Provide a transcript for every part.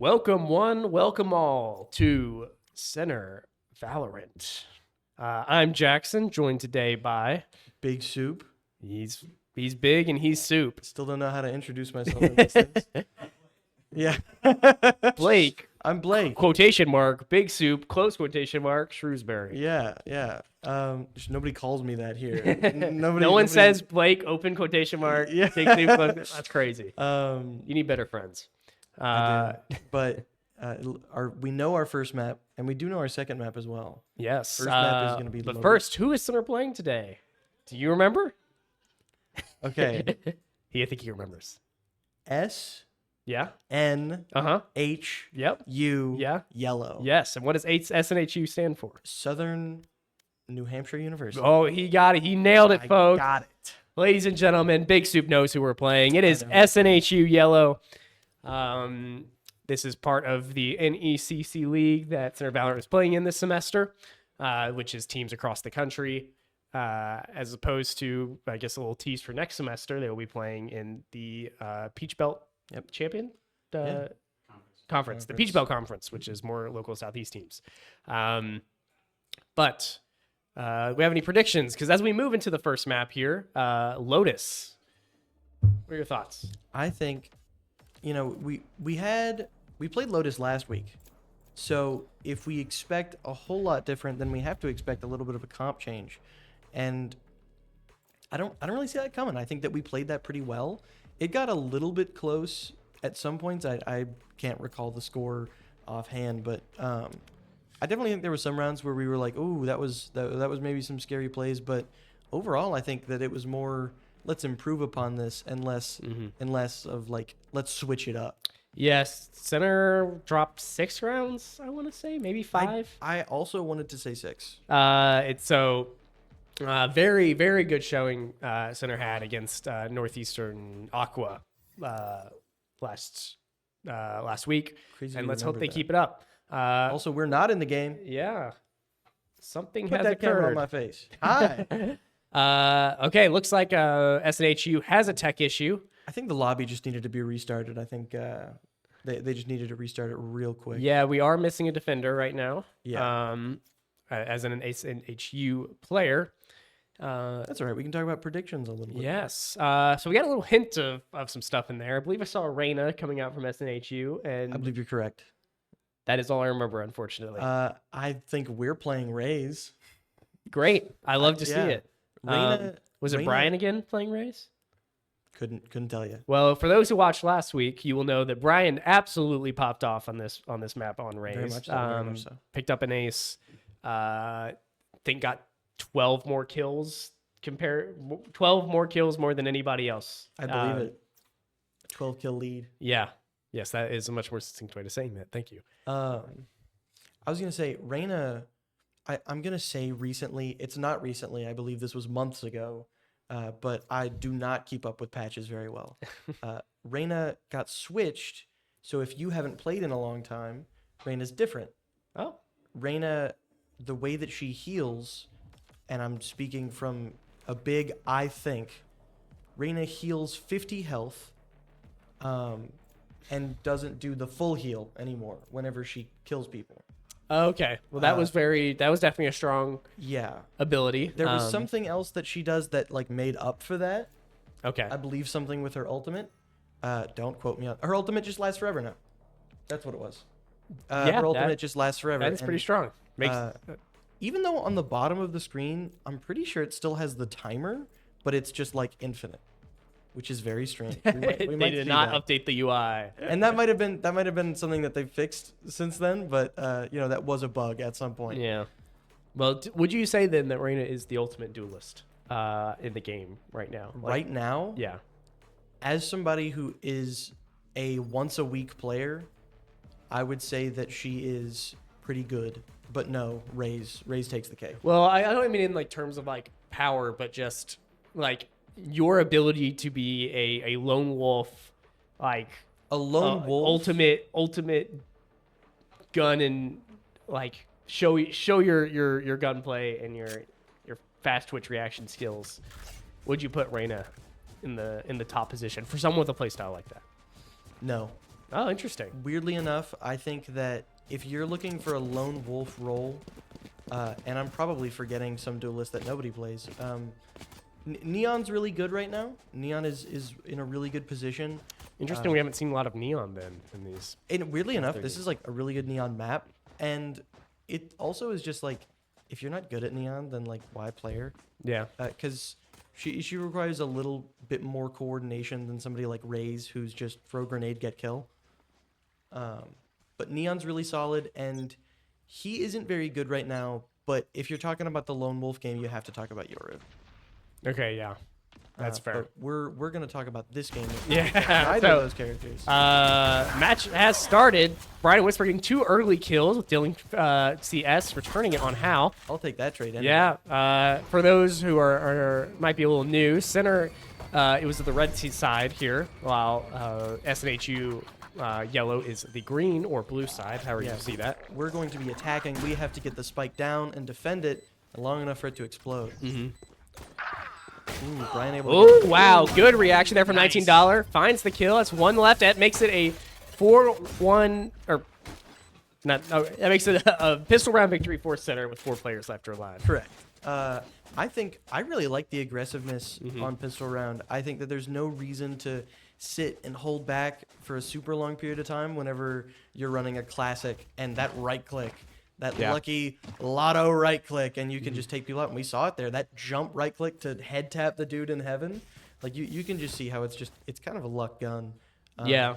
Welcome one, welcome all to Center Valorant. I'm Jackson, joined today by Big Soup. he's big and he's soup. Still don't know how to introduce myself in these things. Yeah. Blake, I'm Blake. quotation mark, big soup, close quotation mark, Shrewsbury. Yeah. Nobody calls me that here. No one says Blake, open quotation mark, Yeah. big soup, that's crazy. You need better friends. But we know our first map, and we do know our second map as well. Yes. First map is going to be but loaded. first, who is Center playing today? Do you remember? Okay. I think he remembers. S Yeah. N Uh-huh. H Yep. U Yeah. yellow. Yes. And what does SNHU stand for? Southern New Hampshire University. Oh, he got it. He nailed it, I folks. got it. Ladies and gentlemen, Big Soup knows who we're playing. It is know. SNHU Yellow. This is part of the NECC league that Center Valorant is playing in this semester, which is teams across the country. As opposed to, I guess, a little tease for next semester, they will be playing in the Peach Belt Champion Conference, the Peach Belt Conference, which is more local Southeast teams. But we have any predictions? Because as we move into the first map here, Lotus, what are your thoughts? I think, we played Lotus last week. So if we expect a whole lot different, then we have to expect a little bit of a comp change. And I don't really see that coming. I think that we played that pretty well. It got a little bit close at some points. I can't recall the score offhand, but I definitely think there were some rounds where we were like, "Ooh, that was maybe some scary plays." But overall, I think that it was more, let's improve upon this, and less of like, let's switch it up. Yes, Center dropped 6 rounds, I want to say, maybe 5. I also wanted to say 6. Very, very good showing Center had against Northeastern Aqua last week. Crazy And to let's hope they remember keep it up. Also, we're not in the game. Yeah. Something Put has that camera on occurred. my face. Hi. Okay, looks like SNHU has a tech issue. I think the lobby just needed to be restarted. I think they just needed to restart it real quick. Yeah, we are missing a defender right now. Yeah. As an SNHU player. That's all right. We can talk about predictions a little bit. Yes. So we got a little hint of some stuff in there. I believe I saw Reyna coming out from SNHU, and I believe you're correct. that is all I remember, unfortunately. I think we're playing Rays. Great. I love to see it. Reyna, Was it Reyna- Brian again playing Rays? Couldn't tell you. Well, for those who watched last week, you will know that Brian absolutely popped off on this map on Rays. Very much so. Very much so. Picked up an ace. Think got 12 more kills. 12 more kills more than anybody else. I believe it. 12 kill lead. Yeah. Yes, that is a much more succinct way to saying that. Thank you. I was gonna say Reyna. I'm gonna say recently. It's not recently. I believe this was months ago. But I do not keep up with patches very well. Reyna got switched, so if you haven't played in a long time, Reyna's different. Oh. Reyna, the way that she heals, and I'm speaking from a big I think, Reyna heals 50 health, and doesn't do the full heal anymore whenever she kills people. Okay. Well, that was definitely a strong ability. There was something else that she does that like made up for that. Okay. I believe something with her ultimate. Don't quote me on. Her ultimate just lasts forever now. That's what it was. Her ultimate just lasts forever. That is pretty strong. Even though on the bottom of the screen, I'm pretty sure it still has the timer, but it's just like infinite, which is very strange. We They did not update the UI. And that might have been something that they've fixed since then, but that was a bug at some point. Yeah. Well, would you say then that Reyna is the ultimate duelist in the game right now? Right now? Yeah. As somebody who is a once a week player, I would say that she is pretty good. But no, Rays takes the cake. Well, I don't mean in like terms of like power, but just like your ability to be a lone wolf, like a lone wolf, ultimate gun, and like show your gunplay and your fast twitch reaction skills. Would you put Reyna in the top position for someone with a playstyle like that? No. Oh, interesting. Weirdly enough, I think that if you're looking for a lone wolf role, and I'm probably forgetting some duelist that nobody plays, Neon's really good right now. Neon is in a really good position. Interesting. We haven't seen a lot of Neon then in these. And weirdly enough, this is like a really good Neon map, and it also is just like, if you're not good at Neon, then like why play her? Yeah. Because she requires a little bit more coordination than somebody like Raze, who's just throw grenade, get kill. But Neon's really solid, and he isn't very good right now. But if you're talking about the lone wolf game, you have to talk about Yoru. Okay. Yeah. That's fair. But we're gonna talk about this game. Yeah. Neither So, of those characters. match has started. Brian and Whisper getting 2 early kills with Dylan CS returning it on Hal. I'll take that trade. Anyway. Yeah. For those who are might be a little new, center. It was the red side here, while SNHU yellow is the green or blue side. However you see that. We're going to be attacking. We have to get the spike down and defend it long enough for it to explode. Mm-hmm. Ooh, Brian able to Oh, get wow. Good reaction there from $19. Finds the kill. That's 1 left. That makes it a 4-1, or not, no, that makes it a pistol round victory for center with 4 players left alive. correct. I think I really like the aggressiveness on pistol round. I think that there's no reason to sit and hold back for a super long period of time whenever you're running a classic and that right click, that lucky lotto right click, and you can just take people out. And we saw it there. That jump right click to head tap the dude in heaven. Like you can just see how it's kind of a luck gun. Yeah.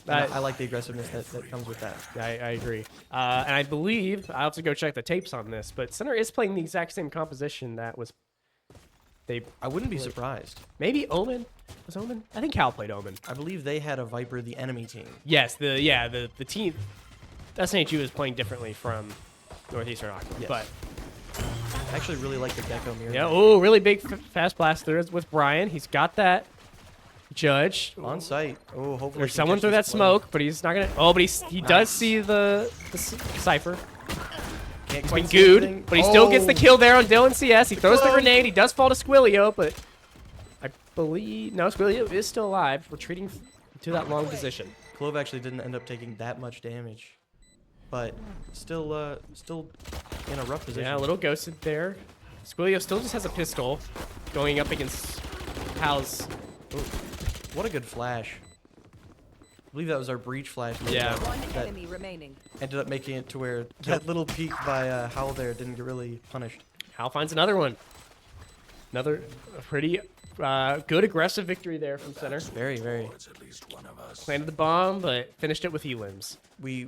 I like the aggressiveness that comes with that. I agree. And I believe, I'll have to go check the tapes on this, but center is playing the exact same composition that was. I wouldn't be surprised. Maybe Omen? Was Omen? I think Cal played Omen. I believe they had a Viper, the enemy team. Yes, the team. SNHU is playing differently from Northeastern Aqua, Yes. but. I actually really like the Gecko mirror. Yeah, oh, really big fast blast there with Brian. He's got that judge. On site. Oh, hopefully. There's someone through that smoke, but he's not going to. Oh, but he does see the Cypher. Can't He's quite been see gooed, anything. but he still gets the Oh. kill there on Dylan CS. He throws the grenade. He does fall to Squillio, but I believe. No, Squillio is still alive, retreating to that long position. Clove actually didn't end up taking that much damage, but still in a rough position. Yeah, a little ghosted there. Squillio still just has a pistol going up against Hal's. Ooh, what a good flash. I believe that was our breach flash. Yeah. One That enemy remaining. ended up making it to where that little peek by Howl there didn't get really punished. Hal finds another one. Another pretty good aggressive victory there from center. Very, very. Planted the bomb, but finished it with elims. We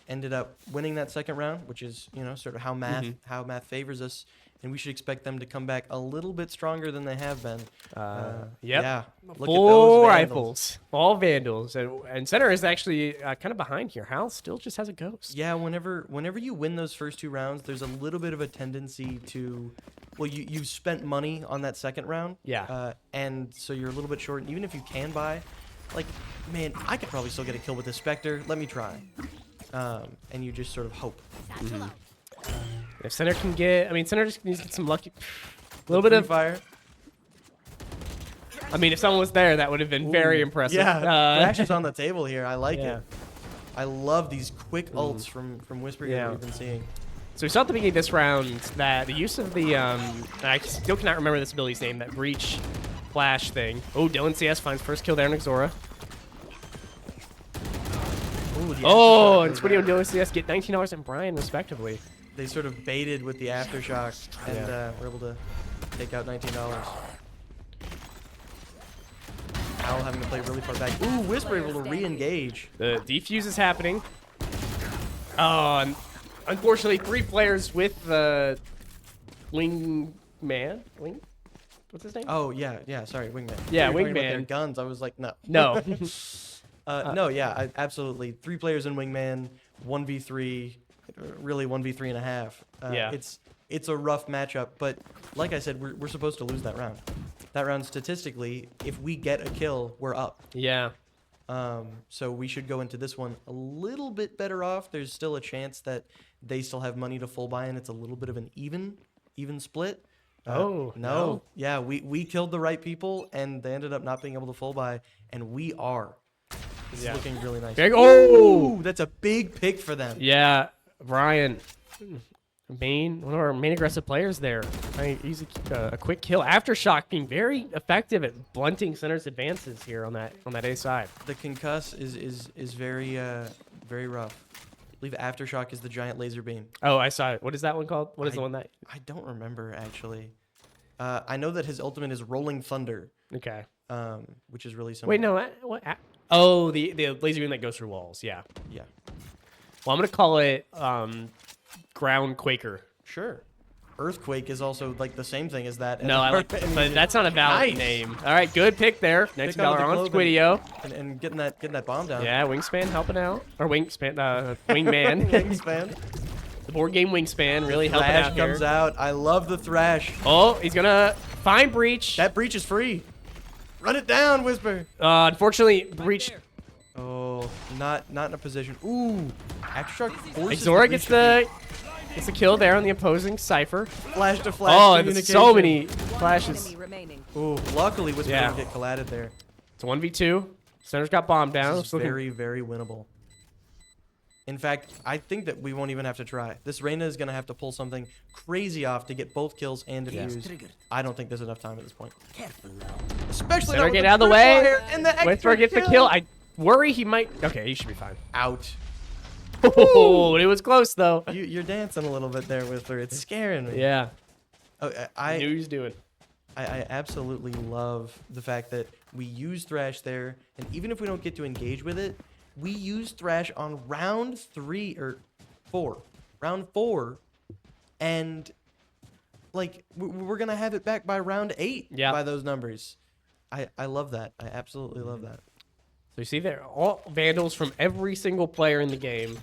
ended up winning that second round, which is sort of how math favors us, and we should expect them to come back a little bit stronger than they have been. Yep. Yeah. Look at Full those rifles, all vandals, and center is actually kind of behind here. Hal still just has a ghost. Yeah, whenever you win those first 2 rounds, there's a little bit of a tendency to, well, you've spent money on that second round. Yeah. And so you're a little bit short. And even if you can buy, like, man, I could probably still get a kill with this Spectre. Let me try. And you just sort of hope. If center can get, center just needs to get some lucky. A little bit of fire. if someone was there, that would have been very impressive. Yeah, Flash is on the table here. I like Yeah. it. I love these quick ults from Whisper Yeah. that we've been seeing. So we saw at the beginning of this round that the use of the, I still cannot remember this ability's name, that breach flash thing. Oh, Dylan CS finds first kill there on Exora. Ooh, the Oh, aftershock and was Switty and bad. Dylan CS get $19 and Brian respectively. They sort of baited with the aftershock and were able to take out $19. Owl having to play really far back. Ooh, Whisper able to re-engage. The defuse is happening. Oh, and unfortunately, 3 players with the wingman. What's his name? Oh, yeah, sorry, Wingman. Yeah, We were talking about Wingman. Their guns, I was like, no. No. No, yeah, absolutely. 3 players in Wingman, 1v3, really 1v3 and a half. Yeah. It's a rough matchup, but like I said, we're supposed to lose that round. That round, statistically, if we get a kill, we're up. Yeah. So we should go into this one a little bit better off. There's still a chance that they still have money to full buy, and it's a little bit of an even split. No. Yeah, we killed the right people, and they ended up not being able to full buy, and we are. This Yeah. is looking really nice. Oh! Ooh, that's a big pick for them. Yeah, Brian, one of our main aggressive players there. Easy, a quick kill. Aftershock being very effective at blunting Center's advances here on that A side. The concuss is very very rough. I believe Aftershock is the giant laser beam. Oh, I saw it. What is that one called? What is the one that? I don't remember actually. I know that his ultimate is Rolling Thunder, Okay. which is really similar. Wait, no. What? Oh, the laser beam that goes through walls. Yeah. Yeah. Well, I'm gonna call it Ground Quaker. Sure. Earthquake is also like the same thing as that. No, I like that, but that's not a valid Nice. name. All right, good pick there. Next Pick out with the Valorant globe Squidio. and getting that bomb down. Yeah, Wingspan helping out, or Wingspan, Wingman. Wingspan. The board game Wingspan really helping Thrash out here. comes out. I love the thrash. Oh, he's gonna find Breach. That breach is free. Run it down, Whisper. Unfortunately, Breach. Oh, not in a position. Ooh, Aftershock forces Zora the gets breach the kill there on the opposing Cypher. flash to flash. Oh, and communication. so many flashes. Ooh, luckily Whisper Yeah. didn't get collided there. It's a 1v2. Center's got bombed down. This It's is looking- very, very winnable. In fact, I think that we won't even have to try. This Reyna is going to have to pull something crazy off to get both kills and defuse. I don't think there's enough time at this point. Especially Center not with get the out of the triple way. here and the extra Whisper gets the kill. I worry he might. Okay, he should be fine. Out. Oh, it was close though. You're dancing a little bit there, Whisper. It's scaring me. Yeah, Oh, I knew he was doing. I absolutely love the fact that we use Thrash there, and even if we don't get to engage with it, we use Thrash on round 4, and like we're gonna have it back by round 8 Yeah. by those numbers. I love that. I absolutely love that. So you see there, all Vandals from every single player in the game.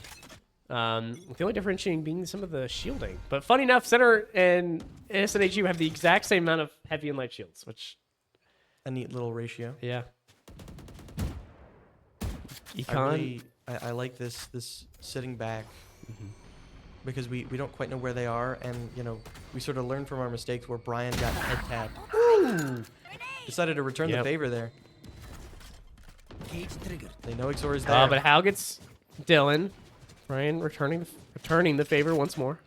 With the only differentiating being some of the shielding. But funny enough, Center and SNHU have the exact same amount of heavy and light shields, which, A neat little ratio. yeah. Econ. I like this sitting back because we don't quite know where they are, and we sort of learned from our mistakes where Brian got head tapped. Ooh. Decided to return the Yep. favor there. They know Exor is there. But Hal gets Dylan. Brian returning the favor once more.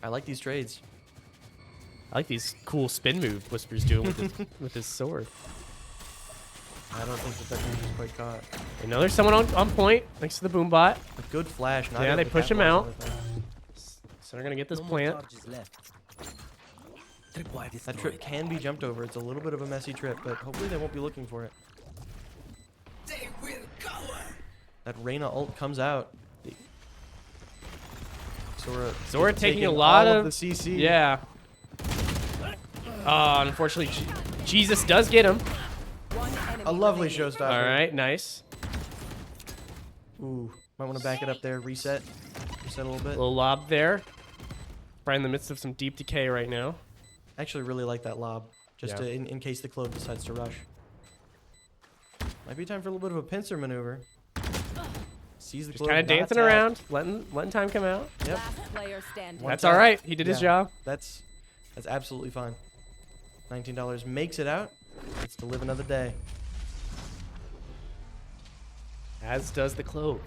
I like these trades. I like these cool spin move Whisper's doing with his sword. I don't think that move is quite caught. You know, there's someone on point next to the boom bot. A good flash. Not Yeah, able they to push him capitalize out. on it, though. So they're gonna get this plant. That trip can be jumped over. It's a little bit of a messy trip, but hopefully they won't be looking for it. That Reyna ult comes out. Zora taking a lot all of the CC. Yeah. Unfortunately, Jesus does get him. A lovely showstopper. All right, nice. Ooh, might want to back it up there. Reset a little bit. Little lob there. Right in the midst of some deep decay right now. Actually, really like that lob, just Yeah. in case the Clove decides to rush. Might be time for a little bit of a pincer maneuver. Sees the Just Clove. kind of not dancing tapped. around, letting time come out. Yep. One That's tap. all right. He did his Yeah. job. That's absolutely fine. $19 makes it out. Gets to live another day. As does the Clove.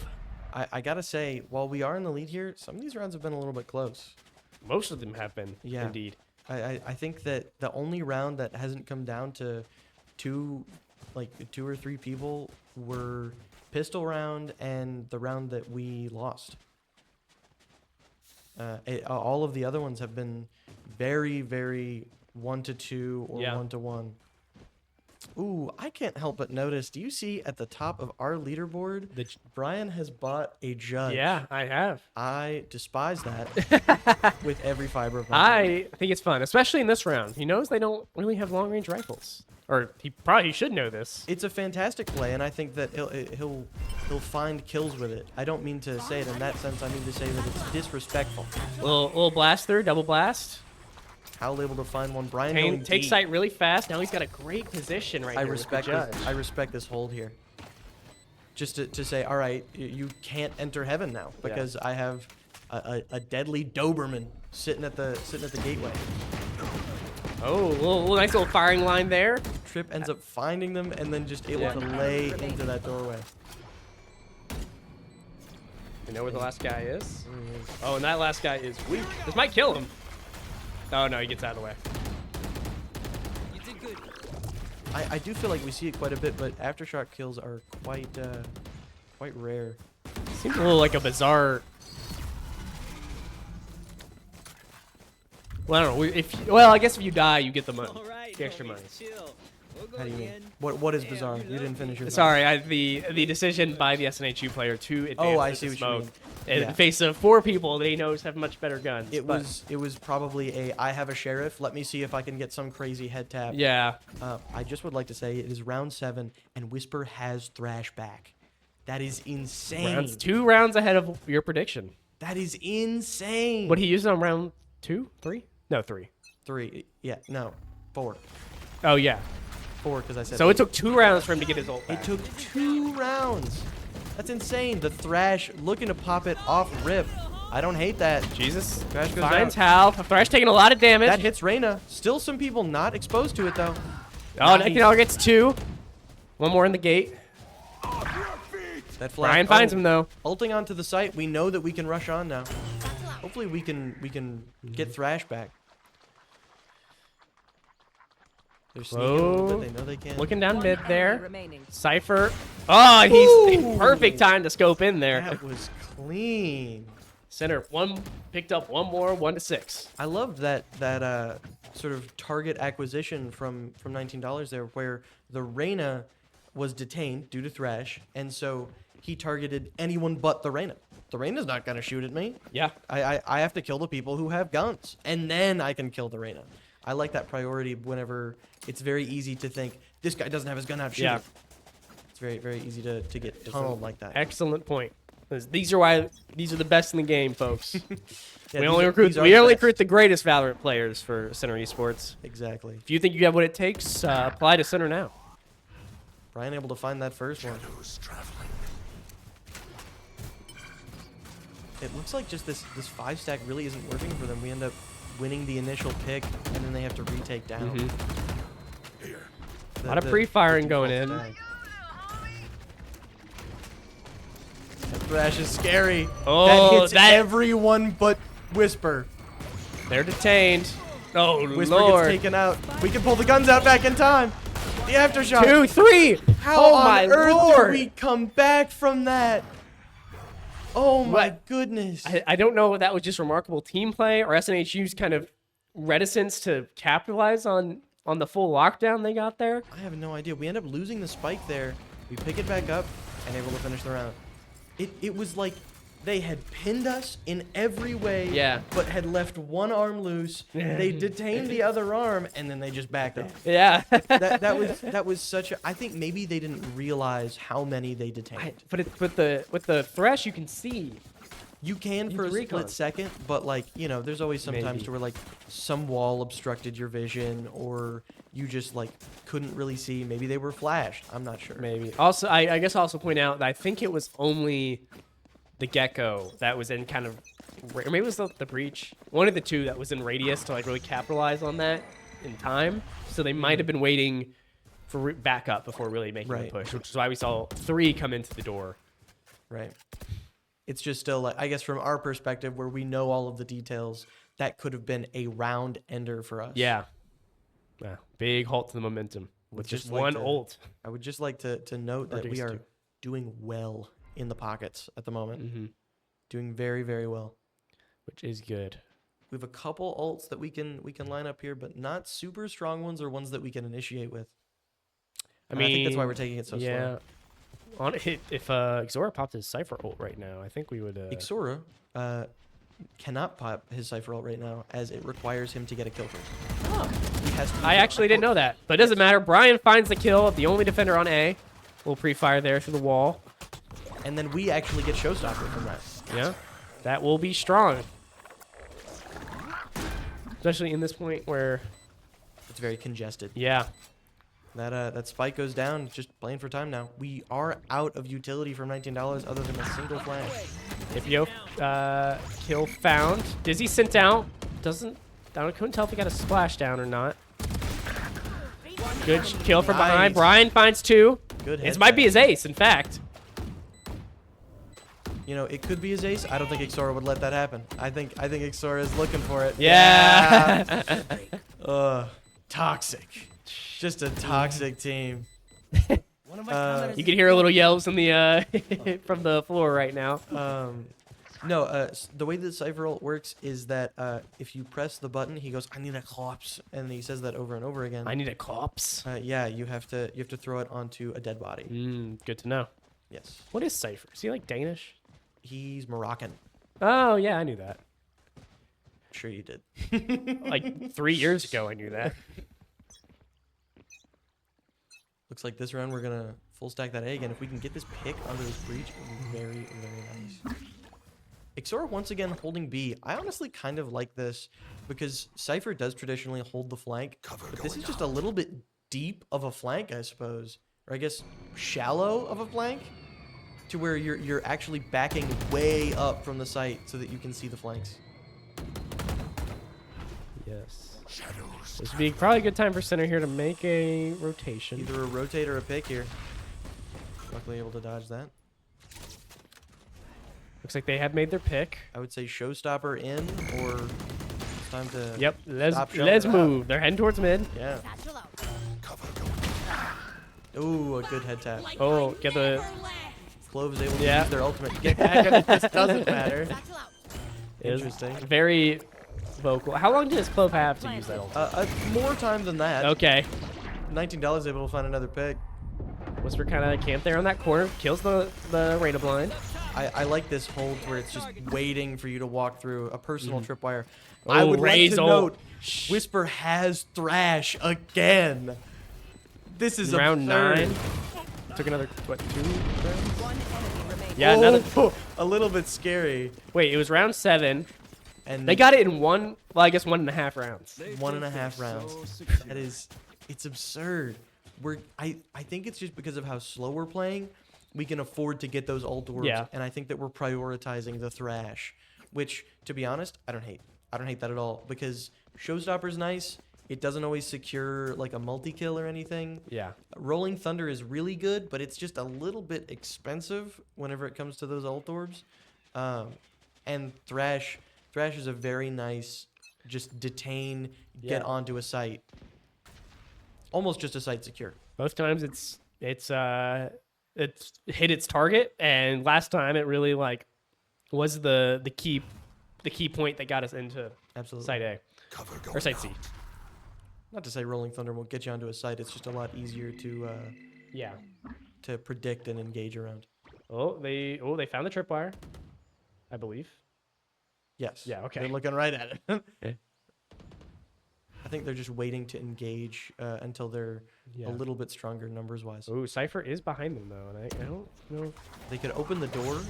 I gotta say, while we are in the lead here, some of these rounds have been a little bit close. Most of them have been, Yeah. indeed. I think that the only round that hasn't come down to two or three people were pistol round and the round that we lost. All of the other ones have been very, very 1-2 or Yeah. 1-1. Ooh, I can't help but notice. Do you see at the top of our leaderboard, Brian has bought a judge? Yeah, I have. I despise that with every fiber of my being. I think it's fun, especially in this round. He knows they don't really have long range rifles, or he probably should know this. It's a fantastic play, and I think that he'll find kills with it. I don't mean to say it in that sense. I mean to say that it's disrespectful. Little blast through, double blast. How able to find one? Brian Kane going takes deep. sight really fast. Now he's got a great position right I here respect with the this. judge. I respect this hold here. Just to say, all right, you can't enter heaven now because I have a deadly Doberman sitting at the gateway. Oh, little nice little firing line there. Trip ends up finding them and then just able to lay into that doorway. You know where the last guy is? Oh, and that last guy is weak. This might kill him. Oh, no, he gets out of the way. You did good. I do feel like we see it quite a bit, but aftershock kills are quite rare. Seems a little like a bizarre... Well, I don't know. Well, I guess if you die, you get the money. The extra money. How do you mean? What is bizarre? You didn't finish your thought. Sorry, the decision by the SNHU player to advance I into see what you smoke mean. in Yeah. the face of 4 people that he knows have much better guns. It was probably I have a sheriff. Let me see if I can get some crazy head tap. Yeah. I just would like to say it is round 7 and Whisper has Thrash back. That is insane. 2 rounds ahead of your prediction. That is insane. What he used on round 2, 3? No, 3. 3. Yeah. No. 4. Oh yeah. 4 because I said. So it took 2 rounds for him to get his ult back. It took 2 rounds. That's insane. The Thrash looking to pop it off rip. I don't hate that. Jesus. Thrash goes Finds down. Hal. Thrash taking a lot of damage. That hits Reyna. Still some people not exposed to it though. Oh, Nice. Nick gets 2. 1 more in the gate. That flash. Brian finds him though. Ulting onto the site. We know that we can rush on now. Hopefully we can get Thrash back. They're sneaking a little bit. They know they can. Looking down mid there. Remaining. Cypher. Oh, he's Ooh. perfect time to scope in there. That was clean. Center 1 picked up 1 more, 1 to 6. I loved that sort of target acquisition from $19 there, where the Reyna was detained due to Thrash, and so he targeted anyone but the Reyna. The Reyna's not gonna shoot at me. Yeah. I have to kill the people who have guns, and then I can kill the Reyna. I like that priority whenever it's very easy to think this guy doesn't have his gun out. Shoot him. It's very, very easy to get tunneled like that. Excellent point. These are the best in the game, folks. Yeah, we only these recruit are the best. the greatest Valorant players for Center Esports. Exactly. If you think you have what it takes, apply to Center now. Brian able to find that first one. It looks like just this 5 stack really isn't working for them. We end up winning the initial pick, and then they have to retake down. A lot of pre-firing going in. That Thrash is scary. Oh, that hits that- everyone but Whisper. They're detained. Oh, Whisper Lord. gets taken out. We can pull the guns out back in time. The aftershock. 2, 3. How oh, my on earth Lord. did we come back from that? Oh my What? goodness. I don't know if that was just remarkable team play or SNHU's kind of reticence to capitalize on the full lockdown they got there. I have no idea. We end up losing the spike there. We pick it back up and able to finish the round. It was like they had pinned us in every way, Yeah. but had left one arm loose. They detained the other arm, and then they just backed up. Yeah. That was such a. I think maybe they didn't realize how many they detained. But with the Thresh, you can see. You can for a Use recon. split second, but like, you know, there's always some times Maybe. where like some wall obstructed your vision, or you just like couldn't really see. Maybe they were flashed. I'm not sure. Maybe. Also, I guess I'll also point out that I think it was only the Gecko that was in kind of, or maybe it was the Breach. One of the two that was in radius to like really capitalize on that in time. So they might have been waiting for backup before really making the Right. push, which is why we saw 3 come into the door. Right. It's just still like, I guess from our perspective, where we know all of the details, that could have been a round ender for us. Yeah. Big halt to the momentum with just like one to- ult. I would just like to note that we just are two. doing well in the pockets at the moment. Mm-hmm. Doing very, very well. Which is good. We have a couple ults that we can line up here, but not super strong ones or ones that we can initiate with. I And mean, I think that's why we're taking it so yeah. slow. On it, if Xora popped his Cypher ult right now, I think we would. Ixora cannot pop his Cypher ult right now, as it requires him to get a kill first. Oh. He has to I actually didn't know that, but it doesn't matter. Brian finds the kill, the only defender on A. We'll pre-fire there through the wall. And then we actually get showstopper from that. Yeah, that will be strong, especially in this point where, It's very congested. yeah, That spike goes down, just playing for time now. We are out of utility from $19 other than a single flash. Ifyo kill found. Dizzy sent out. I couldn't tell if he got a splashdown or not. Good kill from behind. Nice. Brian finds 2. Good This head might be tap. his ace, in fact. You know, it could be his ace. I don't think Ixora would let that happen. I think Ixora is looking for it. Yeah. Toxic. Just a toxic team. One of my commenters You can hear a little yells in the from the floor right now. The way that Cypher ult works is that if you press the button, he goes, "I need a corpse," and he says that over and over again. I need a corpse. Yeah, you have to throw it onto a dead body. Good to know. Yes, What is Cypher? Is he like Danish? he's Moroccan. Oh, yeah, I knew that. Sure, you did. Like 3 years ago, I knew that. Looks like this round we're gonna full stack that A again. If we can get this pick onto this breach, it would be very, very nice. Ixora once again holding B. I honestly kind of like this because Cypher does traditionally hold the flank, but this is just a little bit deep of a flank, I suppose, or I guess shallow of a flank, to where you're actually backing way up from the site so that you can see the flanks. Yes. This would be probably a good time for center here to make a rotation. Either a rotate or a pick here. Luckily able to dodge that. Looks like they have made their pick. I would say showstopper in, or it's time to Yep, stop let's shelter. move. They're heading towards mid. Yeah. Ooh, a good head tap. Oh, get the... Clove's able to Yeah. use their ultimate. Get back, and it just doesn't matter. It was Interesting. very vocal. How long does Clove have to use that ult? More time than that. Okay. $19 able to find another pick. Whisper kind of camped there on that corner. Kills the Reyna blind. I like this hold where it's just waiting for you to walk through a personal tripwire. Oh, I would like Ray's to ult. note, Whisper has Thrash again. This is Round absurd. 9. Took another, what, 2 rounds? One enemy remaining. Yeah, another... Oh, a little bit scary. Wait, it was round 7. And They got it in one, well, I guess 1.5 rounds. 1.5 rounds. That is, it's absurd. I think it's just because of how slow we're playing, we can afford to get those ult orbs, Yeah. and I think that we're prioritizing the Thrash, which, to be honest, I don't hate. I don't hate that at all, because Showstopper's nice. It doesn't always secure like a multi-kill or anything. Yeah. Rolling Thunder is really good, but it's just a little bit expensive whenever it comes to those ult orbs. And Thrash is a very nice, just detain, get Yeah. onto a site. Almost just a site secure. Both times it's hit its target, and last time it really like was the key point that got us into Absolutely. site A or site C. Not to say Rolling Thunder won't get you onto a site. It's just a lot easier Yeah. to predict and engage around. Oh, they found the tripwire, I believe. Yes. Yeah, okay. They're looking right at it. Okay. I think they're just waiting to engage until they're Yeah. a little bit stronger numbers-wise. Oh, Cypher is behind them though, and I don't know. They could open the door,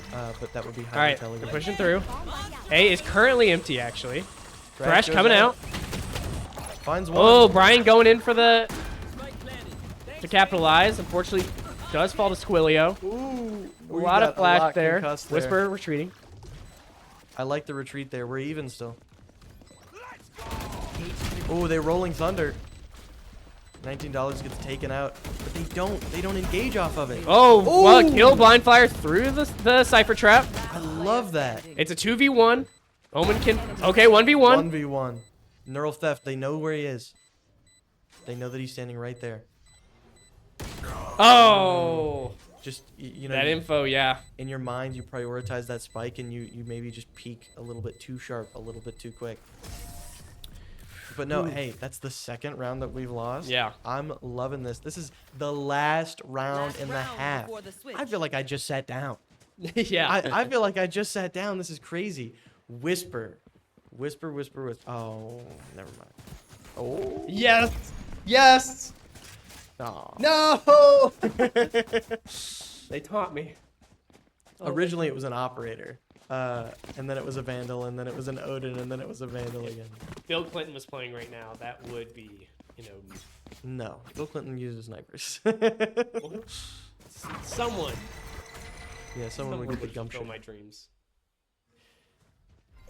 but that would be All highly right, telling. they're pushing through. A is currently empty actually. Thrash goes coming out. Finds one. Oh, Brian going in for to capitalize. Unfortunately, does fall to Squilio. Ooh, A we lot got of flash there. concussed Whisper retreating. I like the retreat there. We're even still. Oh, they're rolling thunder. $19 gets taken out, but they don't engage off of it. Oh, well, Ooh. kill blind fire through the Cypher trap. I love that. It's a 2v1. Omen can. Okay, 1v1. 1v1. Neural theft. They know where he is. They know that he's standing right there. Oh, Just you know, that info, yeah. in your mind, you prioritize that spike, and you maybe just peek a little bit too sharp, a little bit too quick. But no, hey, that's the second round that we've lost. Yeah. I'm loving this. This is the last round Last in the round half. before the switch. I feel like I just sat down. Yeah. I feel like I just sat down. This is crazy. Whisper. Whisper. Oh, never mind. Oh. Yes. Yes. Aw. No. They taught me. Originally, it was an operator. And then it was a Vandal, and then it was an Odin, and then it was a Vandal again. Bill Clinton was playing right now. That would be, No. Bill Clinton uses snipers. someone. Yeah, someone would get the fulfill gumption. my dreams.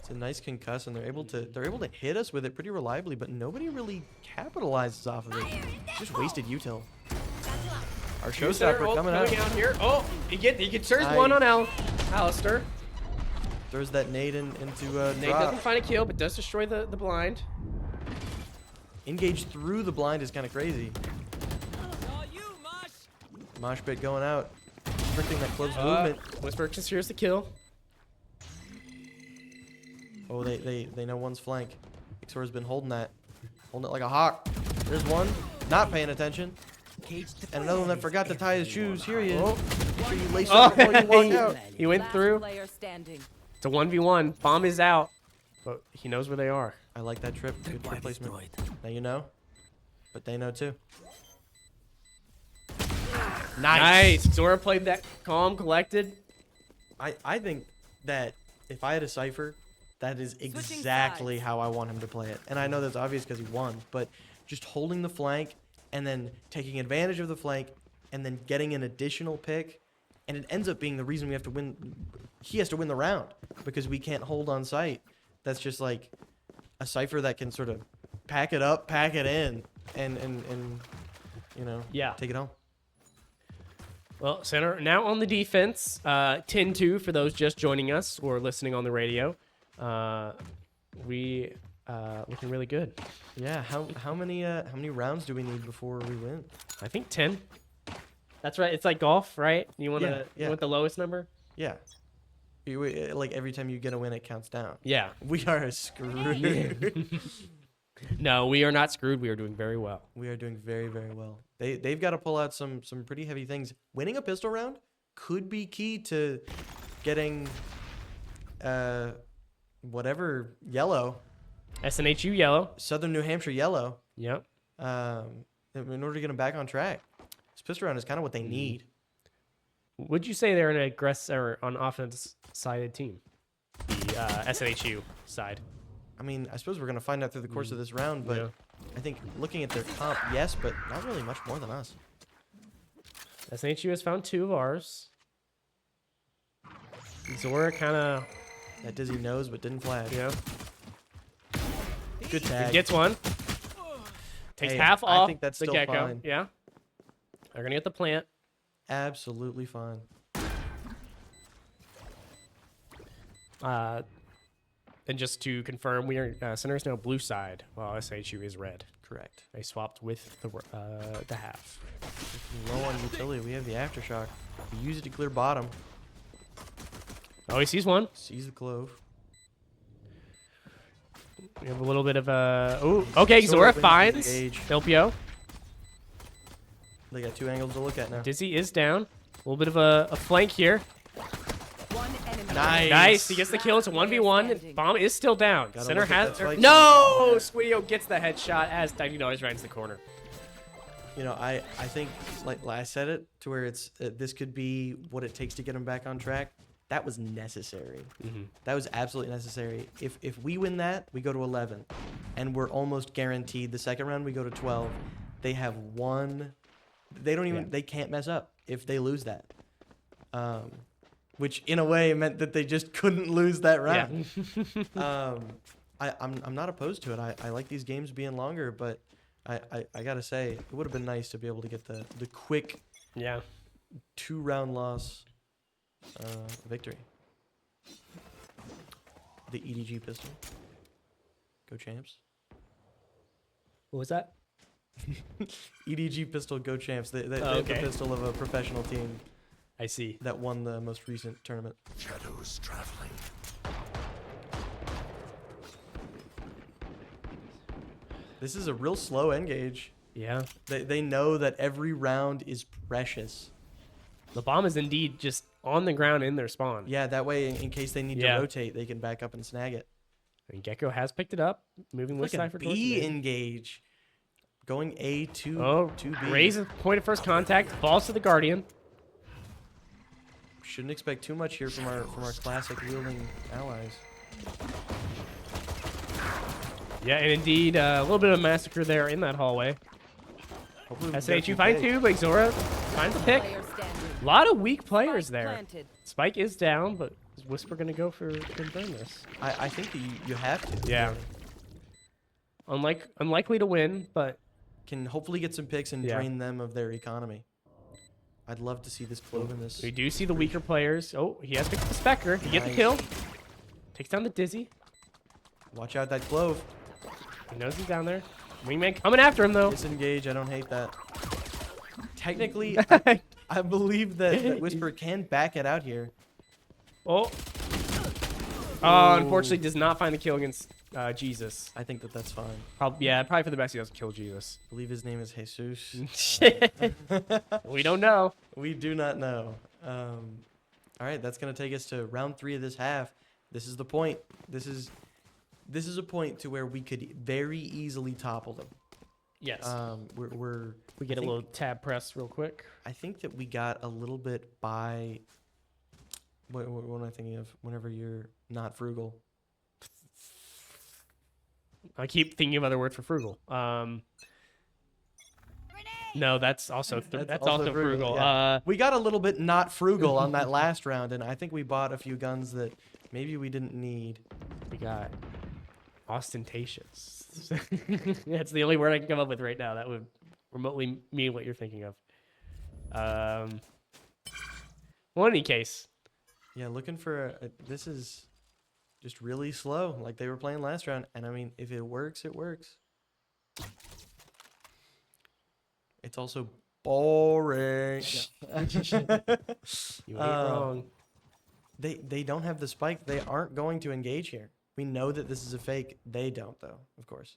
It's a nice concuss, and they're able to hit us with it pretty reliably, but nobody really capitalizes off of it. Just wasted util. Our showstopper coming out. here. Oh, he gets there's Nice. one on Alistair. Throws that nade into Nate drop. doesn't find a kill, but does destroy the blind. Engage through the blind is kind of crazy. Mosh pit going out, restricting that close movement. Whisper secures the kill. Oh, they know one's flank. Ixor's been holding it like a hawk. There's one, not paying attention. And another one that forgot to tie his shoes. Here he is. Make sure you lace up before you walk out. He went Last through. player standing. It's a 1v1. Bomb is out, but he knows where they are. I like that trip. Good trip placement. Now you know, but they know too. Nice. Zora played that calm, collected. I think that if I had a Cypher, that is exactly sides. how I want him to play it. And I know that's obvious because he won, but just holding the flank and then taking advantage of the flank and then getting an additional pick, and it ends up being the reason we have to win. He has to win the round because we can't hold on site. That's just like a Cypher that can sort of pack it up, pack it in, and you know, Yeah. take it home. Well, center now on the defense. 10-2 for those just joining us or listening on the radio. We looking really good. Yeah, how many rounds do we need before we win? I think 10. That's right. It's like golf, right? You want Yeah, you want the lowest number? Yeah. Like every time you get a win, it counts down. Yeah. We are screwed. No, we are not screwed. We are doing very well. We are doing very, very well. They've got to pull out some pretty heavy things. Winning a pistol round could be key to getting whatever yellow, SNHU yellow. Southern New Hampshire yellow, Yep. in order to get them back on track. This pistol round is kind of what they need. Would you say they're an aggressive or an offense-sided team? The SNHU side. I mean, I suppose we're going to find out through the course of this round, but Yeah. I think looking at their comp, yes, but not really much more than us. SNHU has found 2 of ours. Zora kind of, That Dizzy knows, but didn't flash. you know, Good tag. gets one. Takes Hey, half I off think that's the still gecko. fine. Yeah. They're going to get the plant. Absolutely fine. And just to confirm, we are center is now blue side, while SNHU is red. Correct. They swapped with the half. Low on utility. We have the aftershock. We use it to clear bottom. Oh, he sees one. Seize the clove. We have a little bit of a. Oh, okay. Zora Zora wins finds the gauge. Filpio. They got 2 angles to look at now. Dizzy is down. A little bit of a flank here. One enemy. Nice. Nice. He gets the kill. It's a 1v1. Bomb is still down. Gotta Center look at has. that spike. No! Squidio gets the headshot as Dino always runs the corner. You know, I think, like I said it, to where it's this could be what it takes to get them back on track. That was necessary. That was absolutely necessary. If we win that, we go to 11. And we're almost guaranteed the second round we go to 12. They have one. They don't even. Yeah. They can't mess up if they lose that. Which in a way meant that they just couldn't lose that round. I'm not opposed to it. I like these games being longer, but I gotta say it would have been nice to be able to get the quick Yeah. 2-round loss victory. The EDG pistol. Go champs. What was that? EDG pistol, go champs. They have the Okay. pistol of a professional team I see. that won the most recent tournament. Shadows traveling. This is a real slow engage. Yeah. They know that every round is precious. The bomb is indeed just on the ground in their spawn. Yeah, that way in case they need Yeah. to rotate, they can back up and snag it. And Gecko has picked it up, moving with Look at Cypher towards B mid. engage. Going A to Oh, B. raise a point of first contact, falls to the Guardian. Shouldn't expect too much here from our classic wielding allies. Yeah, and indeed, a little bit of a massacre there in that hallway. Hopefully we can get SNHU some finds pay. 2, but Zora finds a pick. Player standing. A lot of weak players Spike there. planted. Spike is down, but Is Whisper gonna go for confirm this? I think that you have to. Yeah. Unlikely to win, but Can hopefully get some picks and Yeah. drain them of their economy. I'd love to see this Clove in this. we do see the weaker players. Oh, he has picked the Specker. He gets the Nice. kill. Takes down the Dizzy. Watch out that Clove. He knows he's down there. Wingman coming after him though. Disengage. I don't hate that. Technically, I believe that Whisper can back it out here. Oh. Oh, unfortunately does not find the kill against Jesus. I think that that's fine. Probably for the best he doesn't kill Jesus. I believe his name is Jesus. We don't know. We do not know. All right, that's gonna take us to round 3 of this half. This is the point. This is a point to where we could very easily topple them. Yes. We We get a little tab press real quick. I think that we got a little bit by. What am I thinking of? Whenever you're not frugal. I keep thinking of other words for frugal. No, that's also that's also frugal. Yeah. We got a little bit not frugal on that last round, and I think we bought a few guns that maybe we didn't need. We got ostentatious. That's the only word I can come up with right now. That would remotely mean what you're thinking of. Well, in any case, Yeah, looking for this is just really slow, like they were playing last round. And I mean, if it works, it works. It's also boring. you ain't wrong. They don't have the spike. They aren't going to engage here. We know that this is a fake. They don't, though, of course.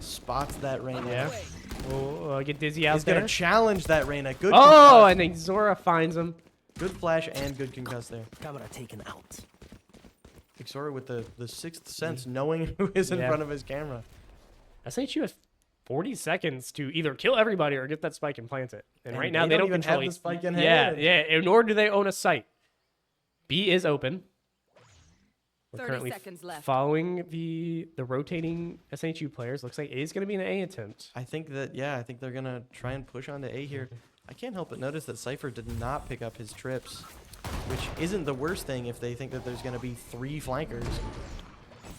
Spots that Reyna. Yeah. We'll get Dizzy out He's there. gonna challenge that Reyna. Good. Oh, concuss. I think Zora finds him. Good flash and good concuss there. Camera taken out. Xora with the sixth sense, knowing who is in Yeah. front of his camera. SNHU has 40 seconds to either kill everybody or get that spike and plant it. And And right now they they don't don't even control have the it. spike in Yeah, hand. yeah. Nor do they own a site. B is open. We're 30 currently seconds left. following the rotating SNHU players. Looks like A is going to be an A attempt. I think that, yeah, I think they're going to try and push onto A here. I can't help but notice that Cypher did not pick up his trips, which isn't the worst thing if they think that there's going to be 3 flankers.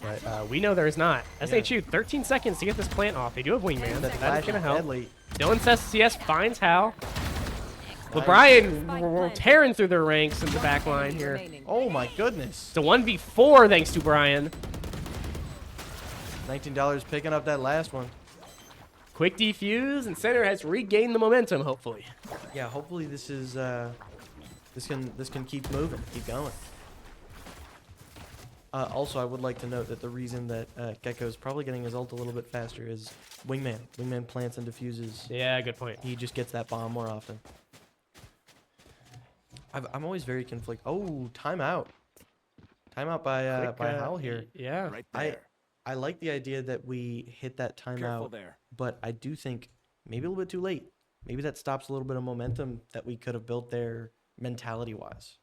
But we know there is not. SNHU, 13 seconds to get this plant off. They do have Wingman. That That flash is going to is help. deadly. Dylan says CS finds Hal. Nice. LeBrian Spike we're planted. tearing through their ranks in the back One line enemy here. remaining. Oh my goodness. It's a 1v4 thanks to Brian. $19 picking up that last one. Quick defuse, and center has regained the momentum, hopefully. Yeah, hopefully this is this can keep moving, keep going. Also, I would like to note that the reason that Gecko is probably getting his ult a little bit faster is Wingman. Wingman plants and diffuses. Yeah, good point. He just gets that bomb more often. I'm always very conflicted. Oh, timeout. Timeout by Quick, Howl here. Yeah. Right there. I like the idea that we hit that Careful timeout, there. but I do think maybe a little bit too late. Maybe that stops a little bit of momentum that we could have built there mentality-wise.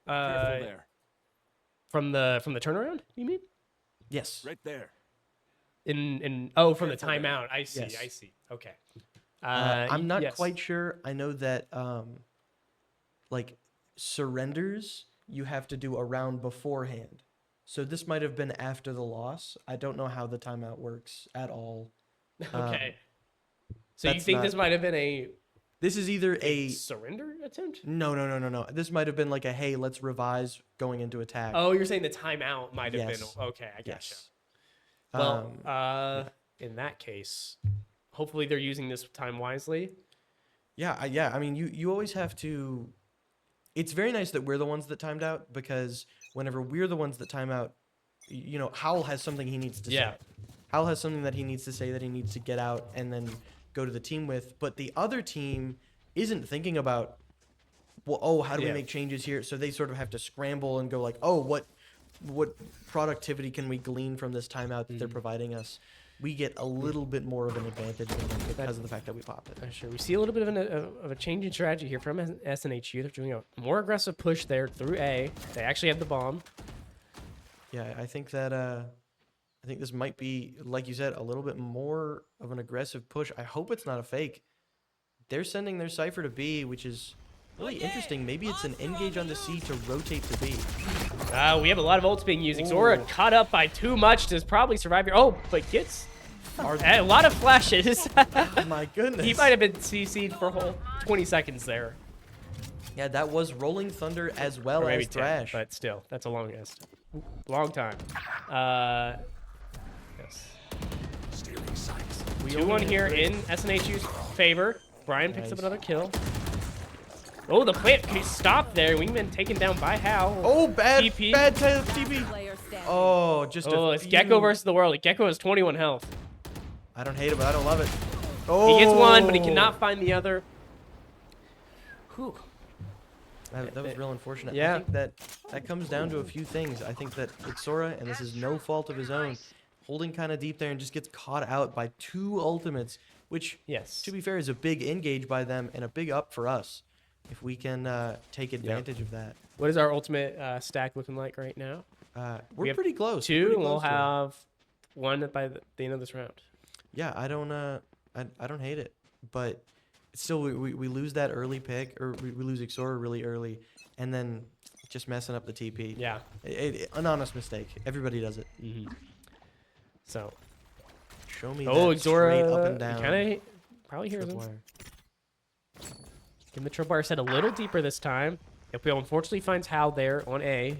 Careful there. From the turnaround, you mean? Yes. Right there. From the Careful there. timeout. I see. Yes. I see. Okay. I'm not yes. quite sure. I know that like surrenders you have to do a round beforehand. So this might have been after the loss. I don't know how the timeout works at all. Okay. So you that's think not- this might have been a This is either a surrender attempt? no. This might have been like a hey, let's revise going into attack. Oh, you're saying the timeout might have Yes. been okay. I gotcha. yes. Well, in that case, hopefully they're using this time wisely. Yeah. I mean, you always have to. It's very nice that we're the ones that timed out, because whenever we're the ones that time out, you know, Howl has something he needs to Yeah. say. Howl has something that he needs to say, that he needs to get out and then go to the team with. But the other team isn't thinking about, well, oh, how do we Yeah. make changes here? So they sort of have to scramble and go like, oh, what productivity can we glean from this timeout that they're providing us? We get a little bit more of an advantage than them because of the fact that we popped it. Sure. We see a little bit of a change in strategy here from SNHU. They're doing a more aggressive push there through A. They actually have the bomb. Yeah, I think that I think this might be, like you said, a little bit more of an aggressive push. I hope it's not a fake. They're sending their Cypher to B, which is really interesting. Maybe it's an engage on the C to rotate to B. We have a lot of ults being used. Zora caught up by too much to probably survive here. Oh, but gets a lot of flashes. Oh my goodness. He might have been CC'd for a whole 20 seconds there. Yeah, that was Rolling Thunder as well Or maybe as 10, Thrash. but still, that's a long time. Yes. 2-1 here in SNHU's favor. Brian picks up another kill. Oh, the plant stopped there. Wingman taken down by Hal. Oh, bad TP. TP. Player standing. Oh, just It's Gecko versus the world. Gecko has 21 health. I don't hate it, but I don't love it. Oh. He gets one, but he cannot find the other. Whew. That was real unfortunate. Yeah. I think that comes down to a few things. I think that Ixora, and this is no fault of his own, holding kind of deep there and just gets caught out by 2 ultimates, which, Yes. to be fair, is a big engage by them and a big up for us if we can take advantage of that. What is our ultimate stack looking like right now? We We're have pretty close. 2, Pretty and we'll close to it. have 1 by the end of this round. Yeah, I don't hate it, but still we lose that early pick, or we lose Ixora really early, and then just messing up the TP. Yeah. An honest mistake. Everybody does it. So. Show me Oh, that straight up and Ixora down. kind of probably hears him. Give him the tripwire set a little deeper this time. Yopio unfortunately finds Hal there on A.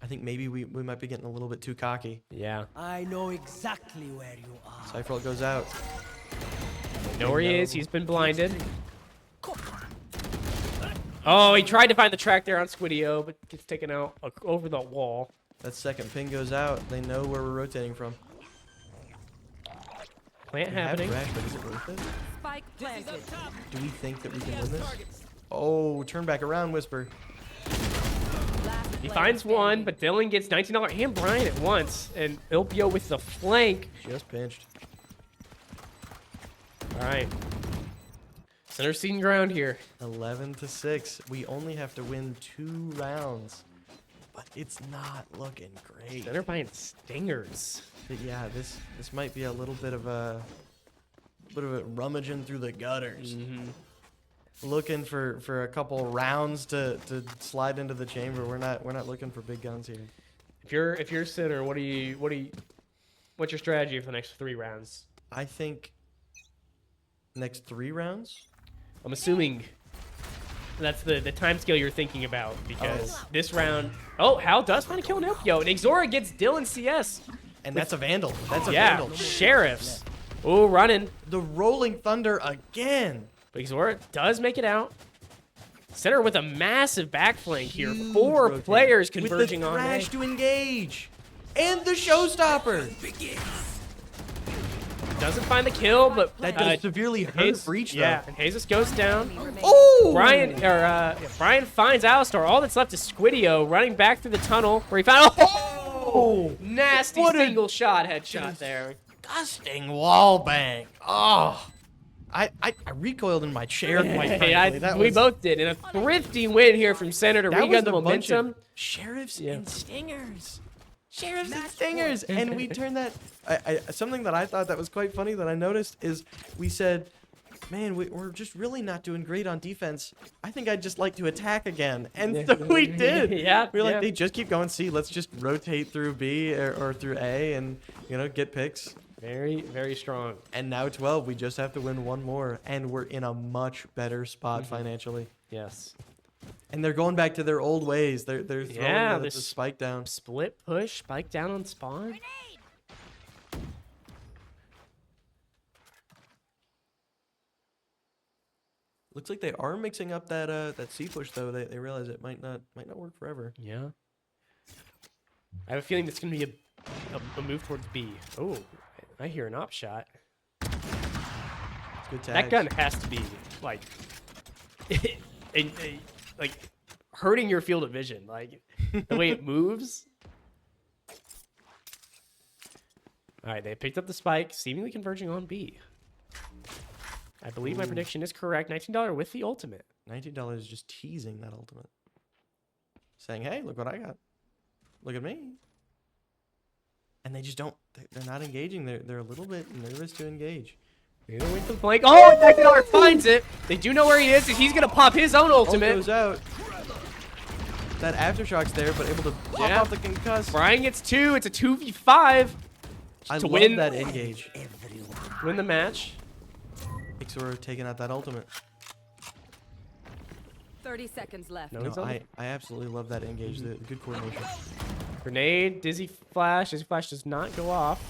I think maybe we might be getting a little bit too cocky. Yeah. I know exactly where you are. Cypher goes out. Know where he is. He's been blinded. Oh, he tried to find the track there on Squidio, but gets taken out over the wall. That second ping goes out. They know where we're rotating from. Plant We have happening. Thrash, but is it worth it? Spike planted. Do we think that we can win this? Oh, turn back around, Whisper. Last He player finds one, standing. but Dylan gets $19 and Brian at once. And Ilpio with the flank. Just pinched. All right. Center scene ground here. 11-6. We only have to win 2 rounds, but it's not looking great. Center buying stingers. But yeah, this might be a little bit of a rummaging through the gutters, looking for a couple rounds to slide into the chamber. We're not looking for big guns here. If you're center, what's your strategy for the next 3 rounds? I think next 3 rounds. I'm assuming that's the time scale you're thinking about, because this round. Oh, Hal does find a kill on Ilpio, and Ixora gets Dylan CS. And that's a Vandal. That's a Yeah, Vandal. Sheriffs. Oh, running. The Rolling Thunder again. But Ixora does make it out. Center with a massive back flank here. Huge 4 rotation. players With converging the on Thrash A. to engage. And the Showstopper. Doesn't find the kill, but That does severely hurt Hayes- Breach, though. Yeah, and Jesus goes down. Oh! Brian finds Alistar. All that's left is Squidio running back through the tunnel where he found. Oh, nasty What a single shot headshot there. Disgusting wall bang. Oh. I recoiled in my chair quite Hey, frankly. we both did. And a thrifty win here from Center to That regain was the a bunch of momentum. Sheriffs Yeah. and Stingers. Sheriffs and Stingers. And we turned that. Something that I thought that was quite funny that I noticed is we said, man, we're just really not doing great on defense. I think I'd just like to attack again. And so we did. Yeah, We were like, yeah. they just keep going C. Let's just rotate through B or through A and, get picks. Very, very strong. And now 12, we just have to win 1 more. And we're in a much better spot Mm-hmm. financially. Yes. And they're going back to their old ways. They're throwing Yeah, the this- spike down. Split push, spike down on spawn. Looks like they are mixing up that C push though. They realize it might not work forever. Yeah. I have a feeling it's going to be a move towards B. Oh, I hear an op shot. It's good That tags. gun has to be, like, like hurting your field of vision. Like, the way it moves. All right, they picked up the spike, seemingly converging on B. I believe my prediction is correct. $19 with the ultimate. $19 is just teasing that ultimate, saying, "Hey, look what I got. Look at me." And they just don't. They're not engaging. They're a little bit nervous to engage. Either wait for the flank. Oh, Backdoor finds it. They do know where he is. He's going to pop his own Ult ultimate. goes out. That aftershock's there, but able to pop Yeah. off the concuss. Brian gets 2. It's a 2v5 I to love win that engage. win the match. Ixor taking out that ultimate. 30 seconds left. No, No, he's on I absolutely love that engage. The good coordination. Grenade, Dizzy Flash. Dizzy Flash does not go off.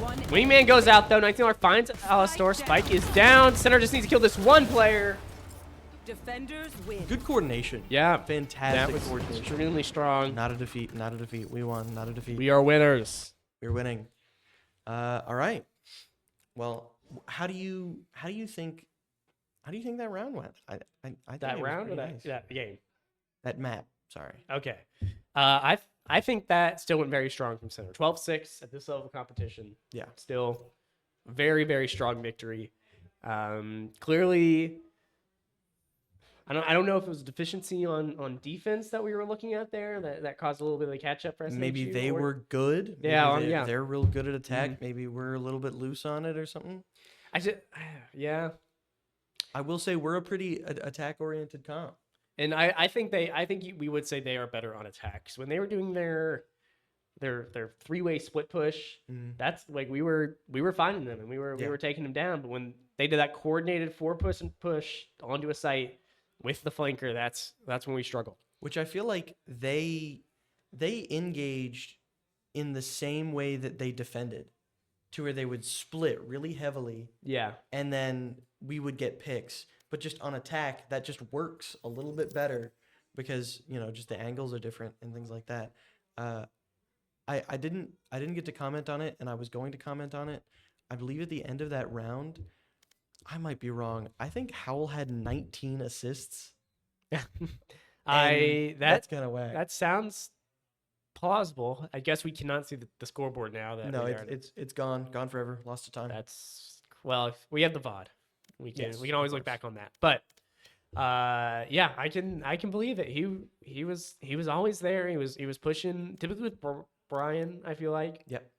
One Wingman goes out though. 19 finds Alistar. Spike is down. Center just needs to kill this one player. defenders win. Good coordination. Yeah, Fantastic that was coordination. extremely strong. Not a defeat. Not a defeat. We won. Not a defeat. We are winners. We're winning. All right. Well, how do you think that round went? I think That it was round or pretty that, nice. that game? That map. Sorry. Okay. I think that still went very strong from Center. 12-6 at this level of competition. Yeah. Still very, very strong victory. Clearly, I don't know if it was a deficiency on defense that we were looking at there that caused a little bit of a catch up for SNHU. Maybe they were good. Maybe Yeah, they, yeah. They're real good at attack. Maybe we're a little bit loose on it or something. Yeah. I will say we're a pretty attack oriented comp. And I think we would say they are better on attacks. When they were doing their three-way split push, that's like we were finding them and we were taking them down. But when they did that coordinated 4-push and push onto a site with the flanker, that's when we struggle. Which I feel like they engaged in the same way that they defended, to where they would split really heavily, Yeah. and then we would get picks. But just on attack, that just works a little bit better because just the angles are different and things like that. I didn't get to comment on it, and I was going to comment on it. I believe at the end of that round, I might be wrong. I think Howell had 19 assists. That's kind of whack. That sounds plausible. I guess we cannot see the scoreboard now. No, it's gone forever. Lost to time. Well, if we have the VOD. We can Yes, always of look course. back on that. But yeah, I can believe it. He was always there. He was pushing typically with Brian, I feel like. Yep.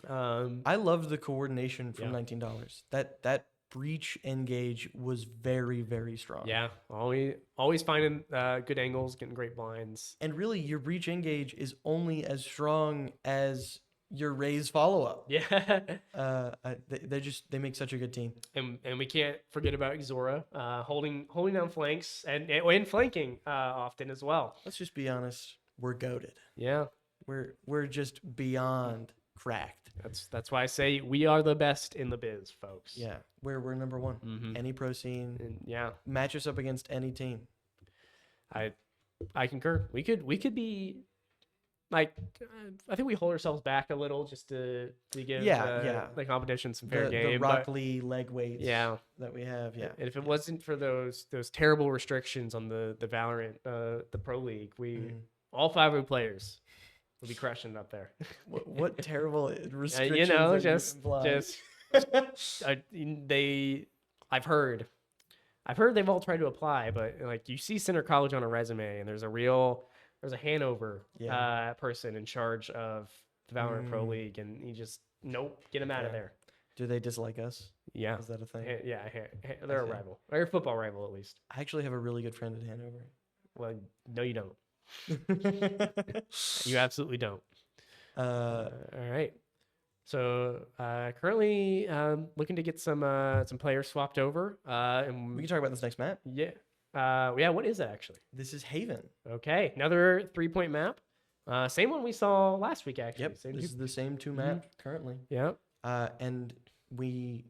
Um I loved the coordination from Yeah. $19. That breach engage was very, very strong. yeah, always finding good angles, getting great blinds. And really, your breach engage is only as strong as your raise follow up. Yeah. They make such a good team. And we can't forget about Xora holding down flanks and flanking often as well. Let's just be honest. We're goated. Yeah. We're just beyond cracked. That's why I say we are the best in the biz, folks. Yeah, we're number one. Mhm. Any pro scene, And yeah, match us up against any team. I concur. We could be like I think we hold ourselves back a little just to give the competition some fair The game. Rock but Lee leg weights yeah, that we have. Yeah, and if it wasn't for those terrible restrictions on the Valorant the Pro League, all 5 of the players would be crushing it up there. what terrible restrictions. you know, that you just imply. I've heard they've all tried to apply, but like you see Center College on a resume, and there's a Hanover person in charge of the Valorant Pro League, and you just get him out of there. Do they dislike us? Yeah, Is that a thing? they're a rival, or a football rival at least. I actually have a really good friend at Hanover. Well, no, you don't. You absolutely don't. All right. So currently looking to get some players swapped over. And We can talk about this next map. yeah. Yeah. What is that actually? This is Haven. Okay, another 3-point map. Same one we saw last week actually. Yep. Same This is the same two maps currently. Yeah. And we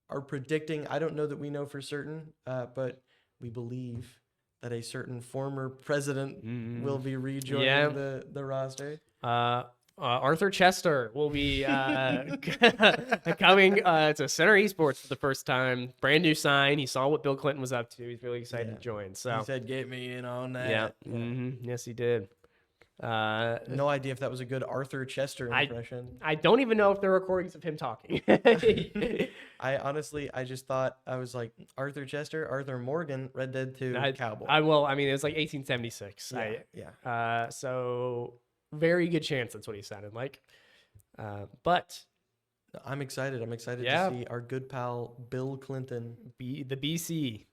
are predicting, I don't know that we know for certain, but we believe that a certain former president will be rejoining the roster. Arthur Chester will be coming to Center Esports for the first time. Brand new sign. He saw what Bill Clinton was up to. He's really excited to join. So He said, "Get me in on that." yeah. Yes, he did. No idea if that was a good Arthur Chester impression. I don't even know if there are recordings of him talking. I just thought, I was like, Arthur Chester, Arthur Morgan, Red Dead 2, Cowboy. I mean, it was like 1876. Yeah. So very good chance that's what he sounded like. But I'm excited. I'm excited Yeah. to see our good pal Bill Clinton. The BC.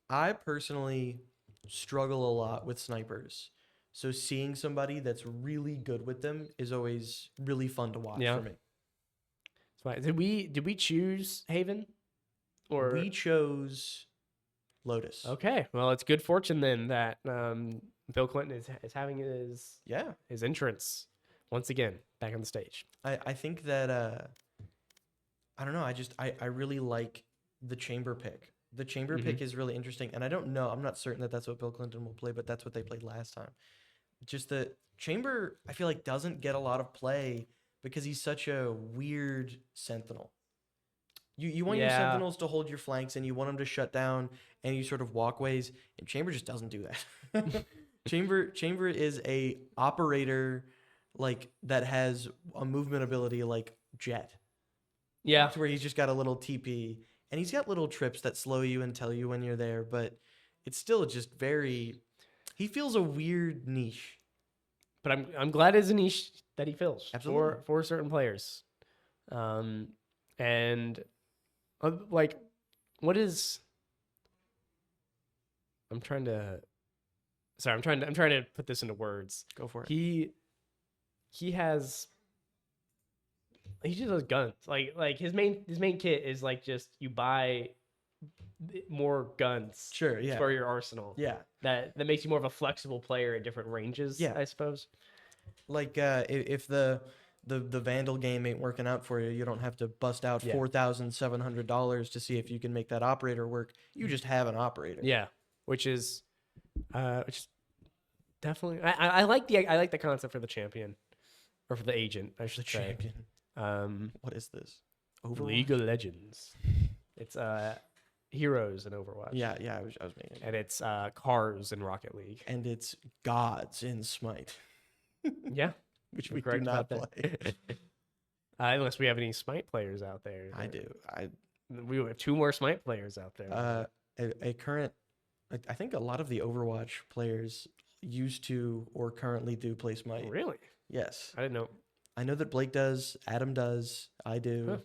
I personally struggle a lot with snipers. So seeing somebody that's really good with them is always really fun to watch Yeah. for me. It's fine. Did we choose Haven? Or We chose Lotus. okay, well, it's good fortune then that Bill Clinton is having Yeah. his entrance once again back on the stage. I think that I don't know, I really like the chamber pick. The chamber pick is really interesting, and I don't know, I'm not certain that that's what Bill Clinton will play, but that's what they played last time. Just the chamber, I feel like doesn't get a lot of play because he's such a weird sentinel. You want your Yeah. sentinels to hold your flanks, and you want them to shut down any sort of walkways, and chamber just doesn't do that. Chamber is a operator like that has a movement ability like Jet. Yeah, To where he's just got a little TP, and he's got little trips that slow you and tell you when you're there, but it's still just very. He feels a weird niche. but I'm glad it's a niche that he fills Absolutely. for certain players, and like, what is? I'm trying to. Sorry, I'm trying to put this into words. Go for it. He has. He just has guns. Like his main kit is like just you buy more guns. Sure, yeah. For your arsenal. Yeah, That makes you more of a flexible player at different ranges. Yeah. I suppose. like if the Vandal game ain't working out for you, you don't have to bust out Yeah. $4,700 to see if you can make that operator work. You just have an operator. Yeah, which is definitely. I like the concept for the champion, or for the agent, I The should say. champion. What is this? Overwatch? League of Legends. It's heroes in Overwatch. Yeah, I was making. And it's cars in Rocket League. And it's gods in Smite, Yeah, which you're we do correct not about play. that. Unless we have any Smite players out there. I do. We have 2 more Smite players out there. A current. I think a lot of the Overwatch players used to or currently do play Smite. Really? Yes, I didn't know. I know that Blake does. Adam does. I do. Huh.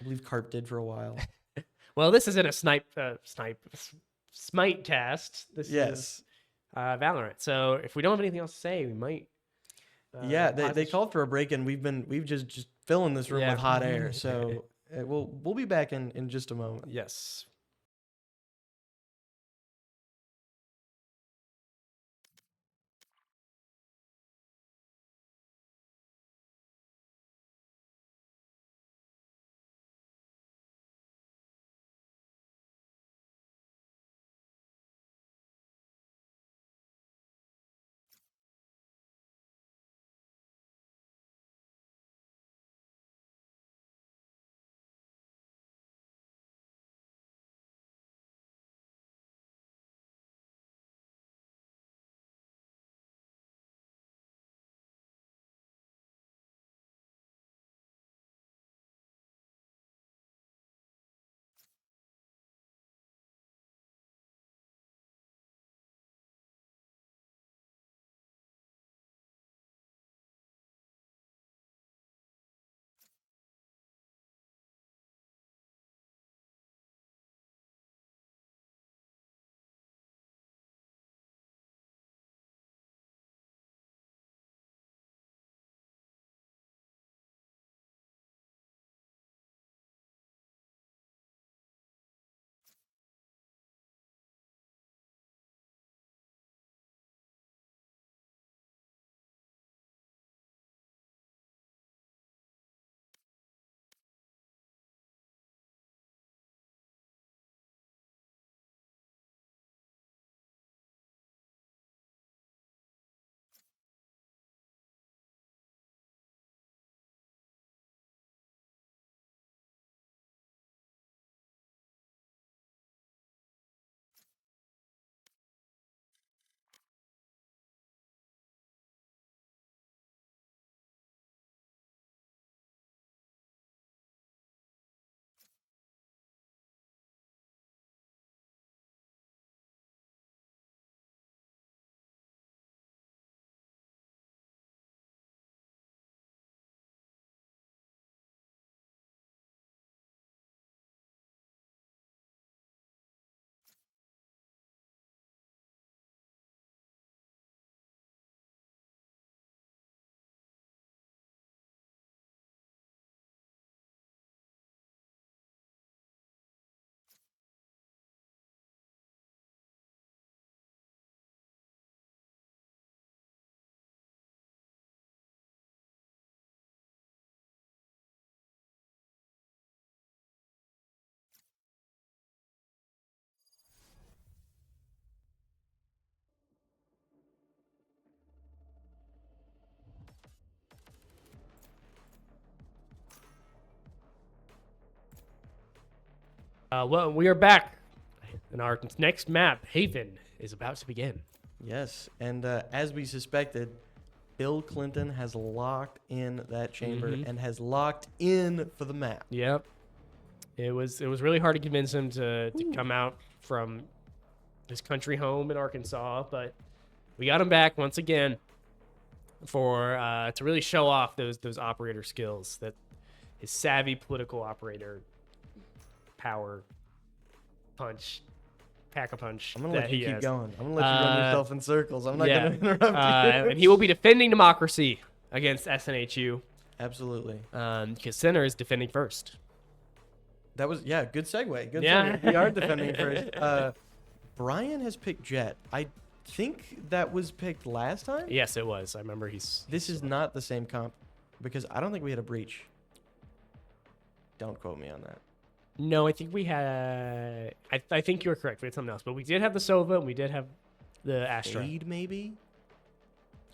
I believe Carp did for a while. Well, this isn't a Smite cast. This is Yes. Valorant. So if we don't have anything else to say, we might. Yeah, pause they this- called for a break, and we've just filling this room Yeah. with hot air. So we'll be back in just a moment. Yes. Well, we are back, and our next map, Haven, is about to begin. Yes, and as we suspected, Bill Clinton has locked in that chamber and has locked in for the map. Yep. It was really hard to convince him to come out from his country home in Arkansas, but we got him back once again for to really show off those operator skills, that his savvy political operator power punch, pack-a-punch. I'm gonna that let you he keep has. going. I'm gonna let you run yourself in circles. I'm not gonna interrupt you. And he will be defending democracy against SNHU. Absolutely. Because Center is defending first. That was good segue. Good Yeah. segue. We are defending first. Brian has picked Jet. I think that was picked last time. Yes, it was. I remember he's. This is not the same comp because I don't think we had a breach. Don't quote me on that. No, I think we had. I think you were correct. We had something else, but we did have the Sova and we did have the Astra. Fade maybe.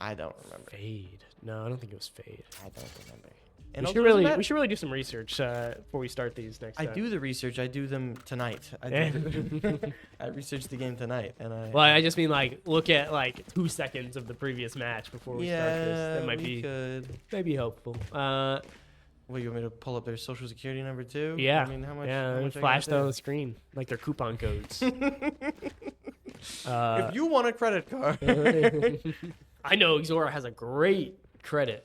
I don't remember. Fade. No, I don't think it was Fade. I don't remember. We And should also, doesn't we matter. should really do some research before we start these next. I do the research. I do them tonight. I researched the game tonight, and I. Well, I just mean like look at like 2 seconds of the previous match before we start this. That might we could. be helpful. What, you want me to pull up their social security number too? Yeah. I mean, how much? Yeah, how much I flash gotta that on do? the screen like their coupon codes. If you want a credit card. I know Zora has a great credit.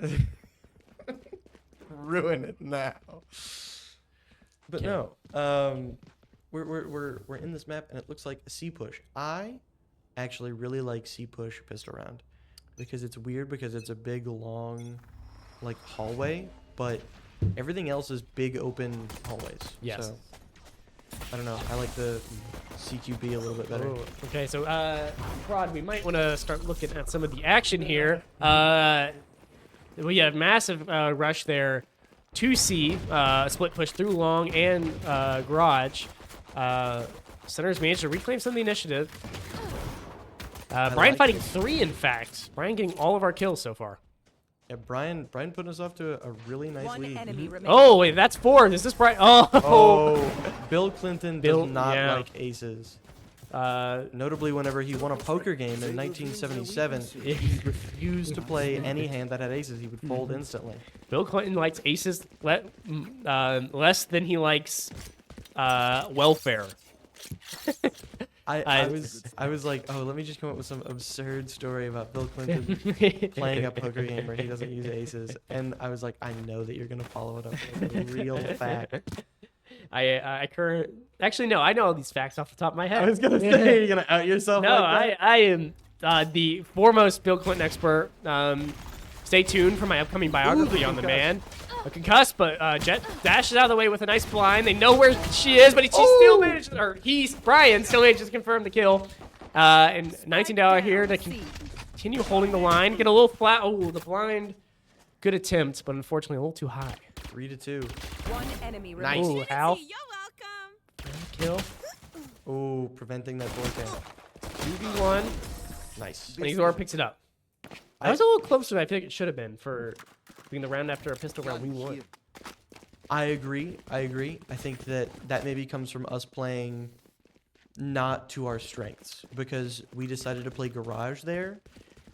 Ruin it now. But Okay. no, we're in this map and it looks like a C push. I actually really like C push pistol round because it's weird because it's a big long like hallway, but everything else is big open hallways. Yes. So, I don't know. I like the CQB a little bit better. Oh, okay, so Prod, we might want to start looking at some of the action here. We have massive rush there. 2C, split push through long and garage. Center's managed to reclaim some of the initiative. Brian like fighting it. 3, in fact. Brian getting all of our kills so far. Yeah, Brian putting us off to a really nice One lead. enemy remaining. Oh, wait, that's 4. Is this Brian? Oh! Oh, Bill Clinton Bill- does not yeah. like aces. Notably, whenever he won a poker game in 1977, he refused to play any hand that had aces. He would fold instantly. Bill Clinton likes aces less than he likes welfare. I was like, oh, let me just come up with some absurd story about Bill Clinton playing a poker game where he doesn't use aces, and I was like, I know that you're gonna follow it up with a real fact. Actually no, I know all these facts off the top of my head. I was gonna say, you're gonna out yourself. No, like that? I am the foremost Bill Clinton expert. Stay tuned for my upcoming biography on the man. A concussed, but Jet dashes out of the way with a nice blind. They know where she is, but she still manages, or Brian still manages to confirm the kill. And $19 here to continue holding the line. Get a little flat. Oh, the blind. Good attempt, but unfortunately a little too high. 3-2. One enemy Nice. remaining. Ooh, Hal. You're welcome. Kill. Oh, preventing that 4K. 2v1. Nice. And Zora picks it up. I was a little closer than I think it should have been for being the round after a pistol round we won. I agree. I think that maybe comes from us playing not to our strengths because we decided to play garage there,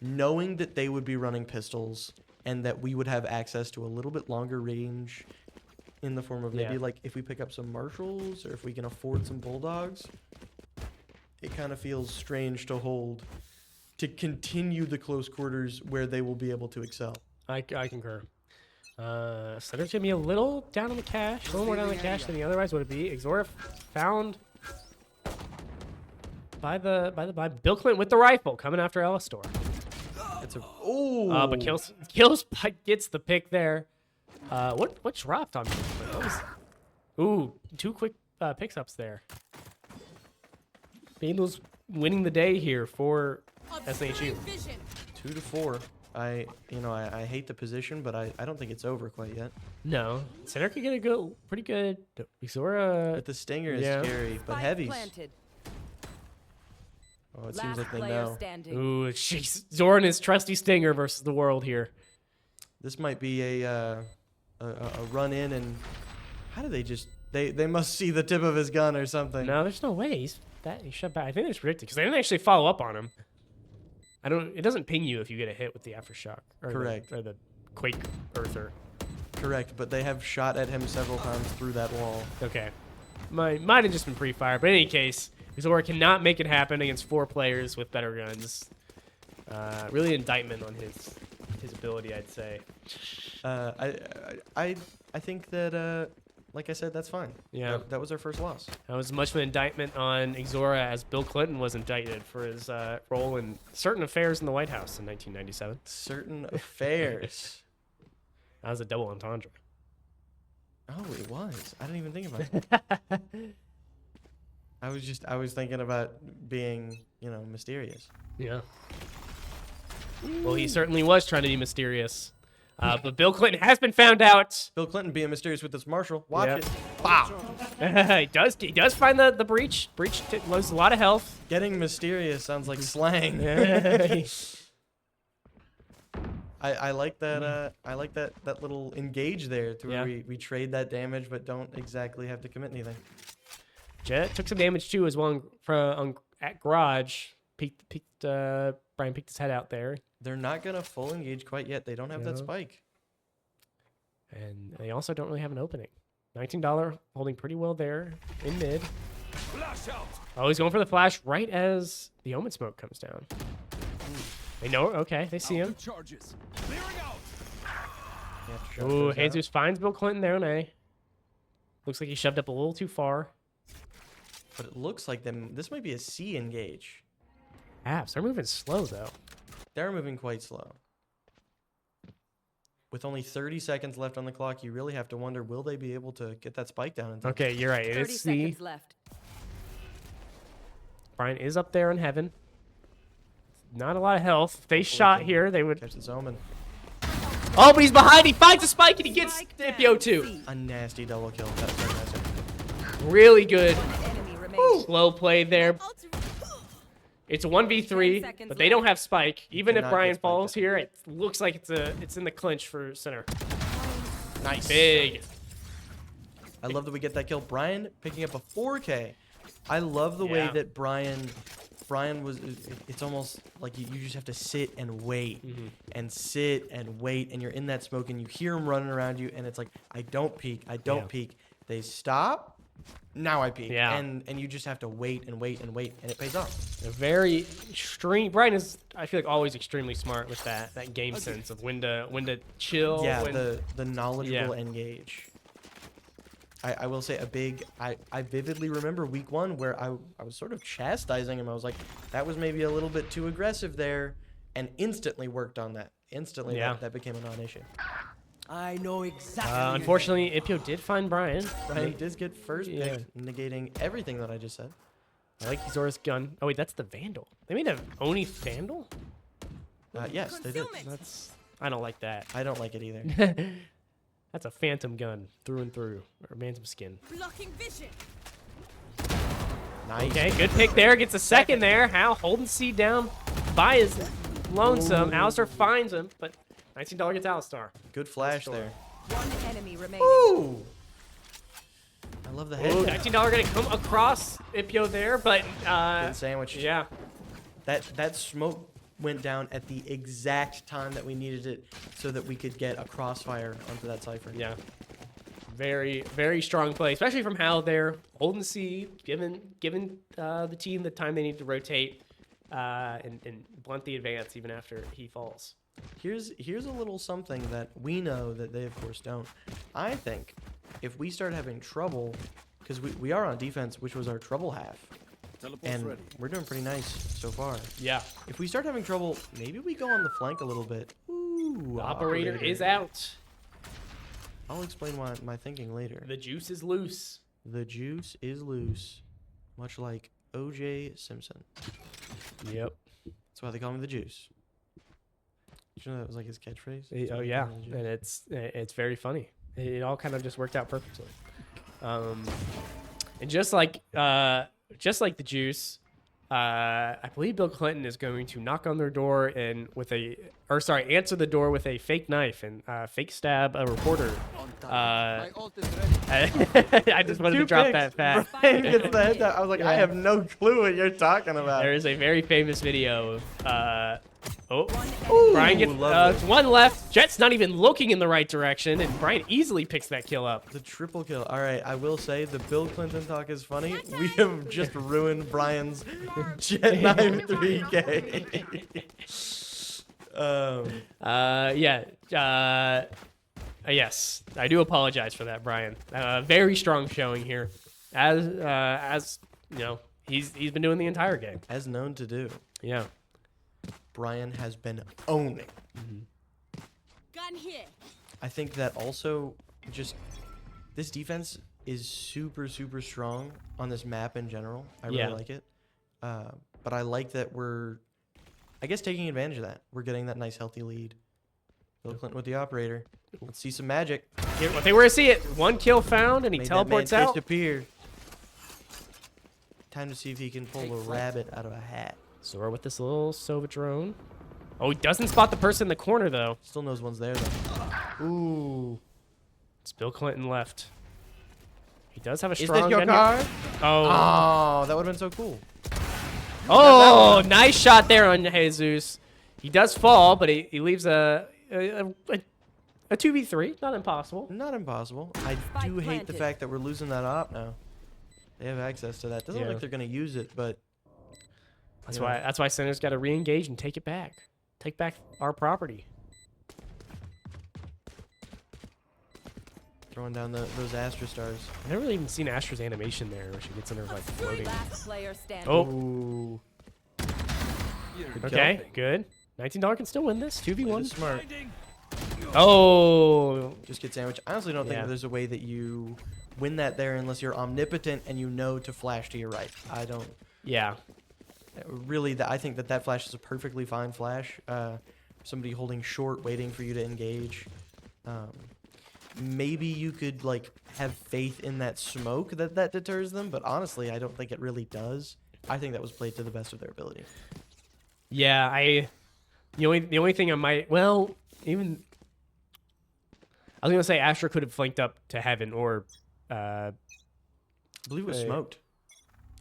knowing that they would be running pistols and that we would have access to a little bit longer range in the form of maybe Yeah. like if we pick up some Marshalls or if we can afford some Bulldogs. It kind of feels strange to continue the close quarters where they will be able to excel. I concur. Center's gonna be a little down on the cash, a little more down on the cash than he otherwise would be. Exora found by Bill Clinton with the rifle coming after Elistor. It's a But kills gets the pick there. What dropped on me? Ooh, 2 quick picks ups there. Bengals winning the day here for SNHU. 2-4. I hate the position, but I don't think it's over quite yet. No, Center could get a good, pretty good. Exora. But the stinger is yeah. scary, but Spike heavies. planted. Oh, it Last seems like they player know. standing. Ooh, jeez. Zora and his trusty stinger versus the world here. This might be a run in and how do they just They must see the tip of his gun or something. No, there's no way. He shot back. I think it's predicted because they didn't actually follow up on him. It doesn't ping you if you get a hit with the aftershock. Or Correct. or the quake earther. Correct, but they have shot at him several times through that wall. Okay. Might have just been pre-fire, but in any case, Zora cannot make it happen against 4 players with better guns. Really indictment on his ability, I'd say. I think that like I said, that's fine. Yeah. That was our first loss. That was as much of an indictment on Zora as Bill Clinton was indicted for his role in certain affairs in the White House in 1997. Certain affairs. That was a double entendre. Oh, it was. I didn't even think about that. I was thinking about being, mysterious. Yeah. Well, he certainly was trying to be mysterious. But Bill Clinton has been found out. Bill Clinton being mysterious with this Marshall. Watch Yep. it. Wow. He does find the breach. Breach loses a lot of health. Getting mysterious sounds like slang. I like that. I like that little engage there to where we trade that damage, but don't exactly have to commit anything. Jet took some damage too as well at garage. Brian peeked his head out there. They're not gonna full engage quite yet. They don't have that spike. And they also don't really have an opening. $19 holding pretty well there in mid. Oh, he's going for the flash right as the Omen smoke comes down. They know. Okay, they see him. Ooh, Jesus finds Bill Clinton there on A. Looks like he shoved up a little too far. But it looks like this might be a C engage. Apps, they're moving slow though. They're moving quite slow. With only 30 seconds left on the clock, you really have to wonder, will they be able to get that spike down in time? Okay, you're right. It 30 is C. seconds left. Brian is up there in heaven. Not a lot of health. If they shot here, they would Catch this Omen. Oh, but he's behind. He finds a spike and he gets Spike Dipio down, too. C. A nasty double kill. That's fantastic. Really good. One enemy remaining. Slow play there. It's a 1v3, 10 seconds but they don't left. have spike. Even if cannot Brian get spiked falls down. here, it looks like it's in the clinch for center. Nice. Big. I love that we get that kill. Brian picking up a 4K. I love the way Yeah. that Brian was, it's almost like you just have to sit and wait and sit and wait, and you're in that smoke and you hear him running around you, and it's like, I don't peek. Peek. They stop. Now I peek. Yeah. And you just have to wait and wait and wait, and it pays off. A very extreme. Brian is, I feel like, always extremely smart with that game sense of when to chill. Yeah, when, the knowledgeable Yeah. engage. I will say I vividly remember week 1 where I was sort of chastising him. I was like, that was maybe a little bit too aggressive there, and instantly worked on that. Instantly, Yeah. that became a non-issue. I know exactly. unfortunately, Ipio did find Brian. Brian did get first Yeah. pick, negating everything that I just said. I like Zora's gun. Oh wait, that's the Vandal. They made an Oni Vandal? Yes, they did. I don't like that. I don't like it either. That's a phantom gun through and through, or phantom skin. Blocking vision. Nice. Okay, good pick there. Gets a second there. Hal holding C down by his lonesome. Alistair finds him, but $19 gets Alistair. Good flash there. One enemy remaining. Ooh! I love the Ooh, head. $19 gonna come across Ipio there, but Good sandwich. yeah. That smoke went down at the exact time that we needed it so that we could get a crossfire onto that cipher. Yeah. Very, very strong play, especially from Hal there, holding C, giving the team the time they need to rotate and blunt the advance even after he falls. Here's a little something that we know that they of course don't. I think if we start having trouble, because we are on defense, which was our trouble half, and we're doing pretty nice so far. Yeah. If we start having trouble, maybe we go on the flank a little bit. Ooh, The operator is out. I'll explain my thinking later. The juice is loose. The juice is loose, much like O.J. Simpson. Yep. That's why they call me the juice. Did you know that was like his catchphrase? Oh yeah, and it's very funny. It all kind of just worked out perfectly. And just like the juice, I believe Bill Clinton is going to knock on their door and answer the door with a fake knife and fake stab a reporter. I just wanted to drop that fact. Brian gets the head down. I was like, I have no clue what you're talking about. There is a very famous video of Ooh, Brian gets lovely. one left. Jet's not even looking in the right direction, and Brian easily picks that kill up. The triple kill. All right, I will say the Bill Clinton talk is funny. We have just ruined Brian's Jet 9 3K. Yes, I do apologize for that, Brian. Very strong showing here, as you know, he's been doing the entire game. As known to do, Yeah. Brian has been owning. Gun here. I think that also just this defense is super, super strong on this map in general. I really like it. But I like that we're, I guess, taking advantage of that. We're getting that nice, healthy lead. Bill Clinton with the operator. Let's see some magic. Here, I think we're gonna see it. One kill found, and he Made teleports that man out. fish appear. Time to see if he can pull a rabbit out of a hat. Zora with this little Sova drone. Oh, he doesn't spot the person in the corner though. Still knows one's there though. Ooh. It's Bill Clinton left. He does have a Is strong this your gun. car? Oh. Oh, that would have been so cool. Oh, nice shot there on Jesus. He does fall, but he leaves a 2v3. Not impossible. Not impossible. I do hate the planted. fact that we're losing that op now. They have access to that. Doesn't look Yeah. like they're going to use it, but That's you know. why Center's got to re-engage and take it back. Take back our property. Throwing down those Astra stars. I've never really even seen Astra's animation there where she gets in there like floating. Last player standing. Oh, Ooh. Good okay, kill. good. $19 can still win this. 2v1. Smart. Oh, Just get sandwiched. I honestly don't think Yeah. that there's a way that you win that there unless you're omnipotent and you know to flash to your right. I don't. yeah. Really, I think that flash is a perfectly fine flash. Somebody holding short, waiting for you to engage. Maybe you could like have faith in that smoke that deters them, but honestly, I don't think it really does. I think that was played to the best of their ability. Yeah, the only thing I might, well, even I was gonna say Astra could have flanked up to heaven or I believe it was smoked.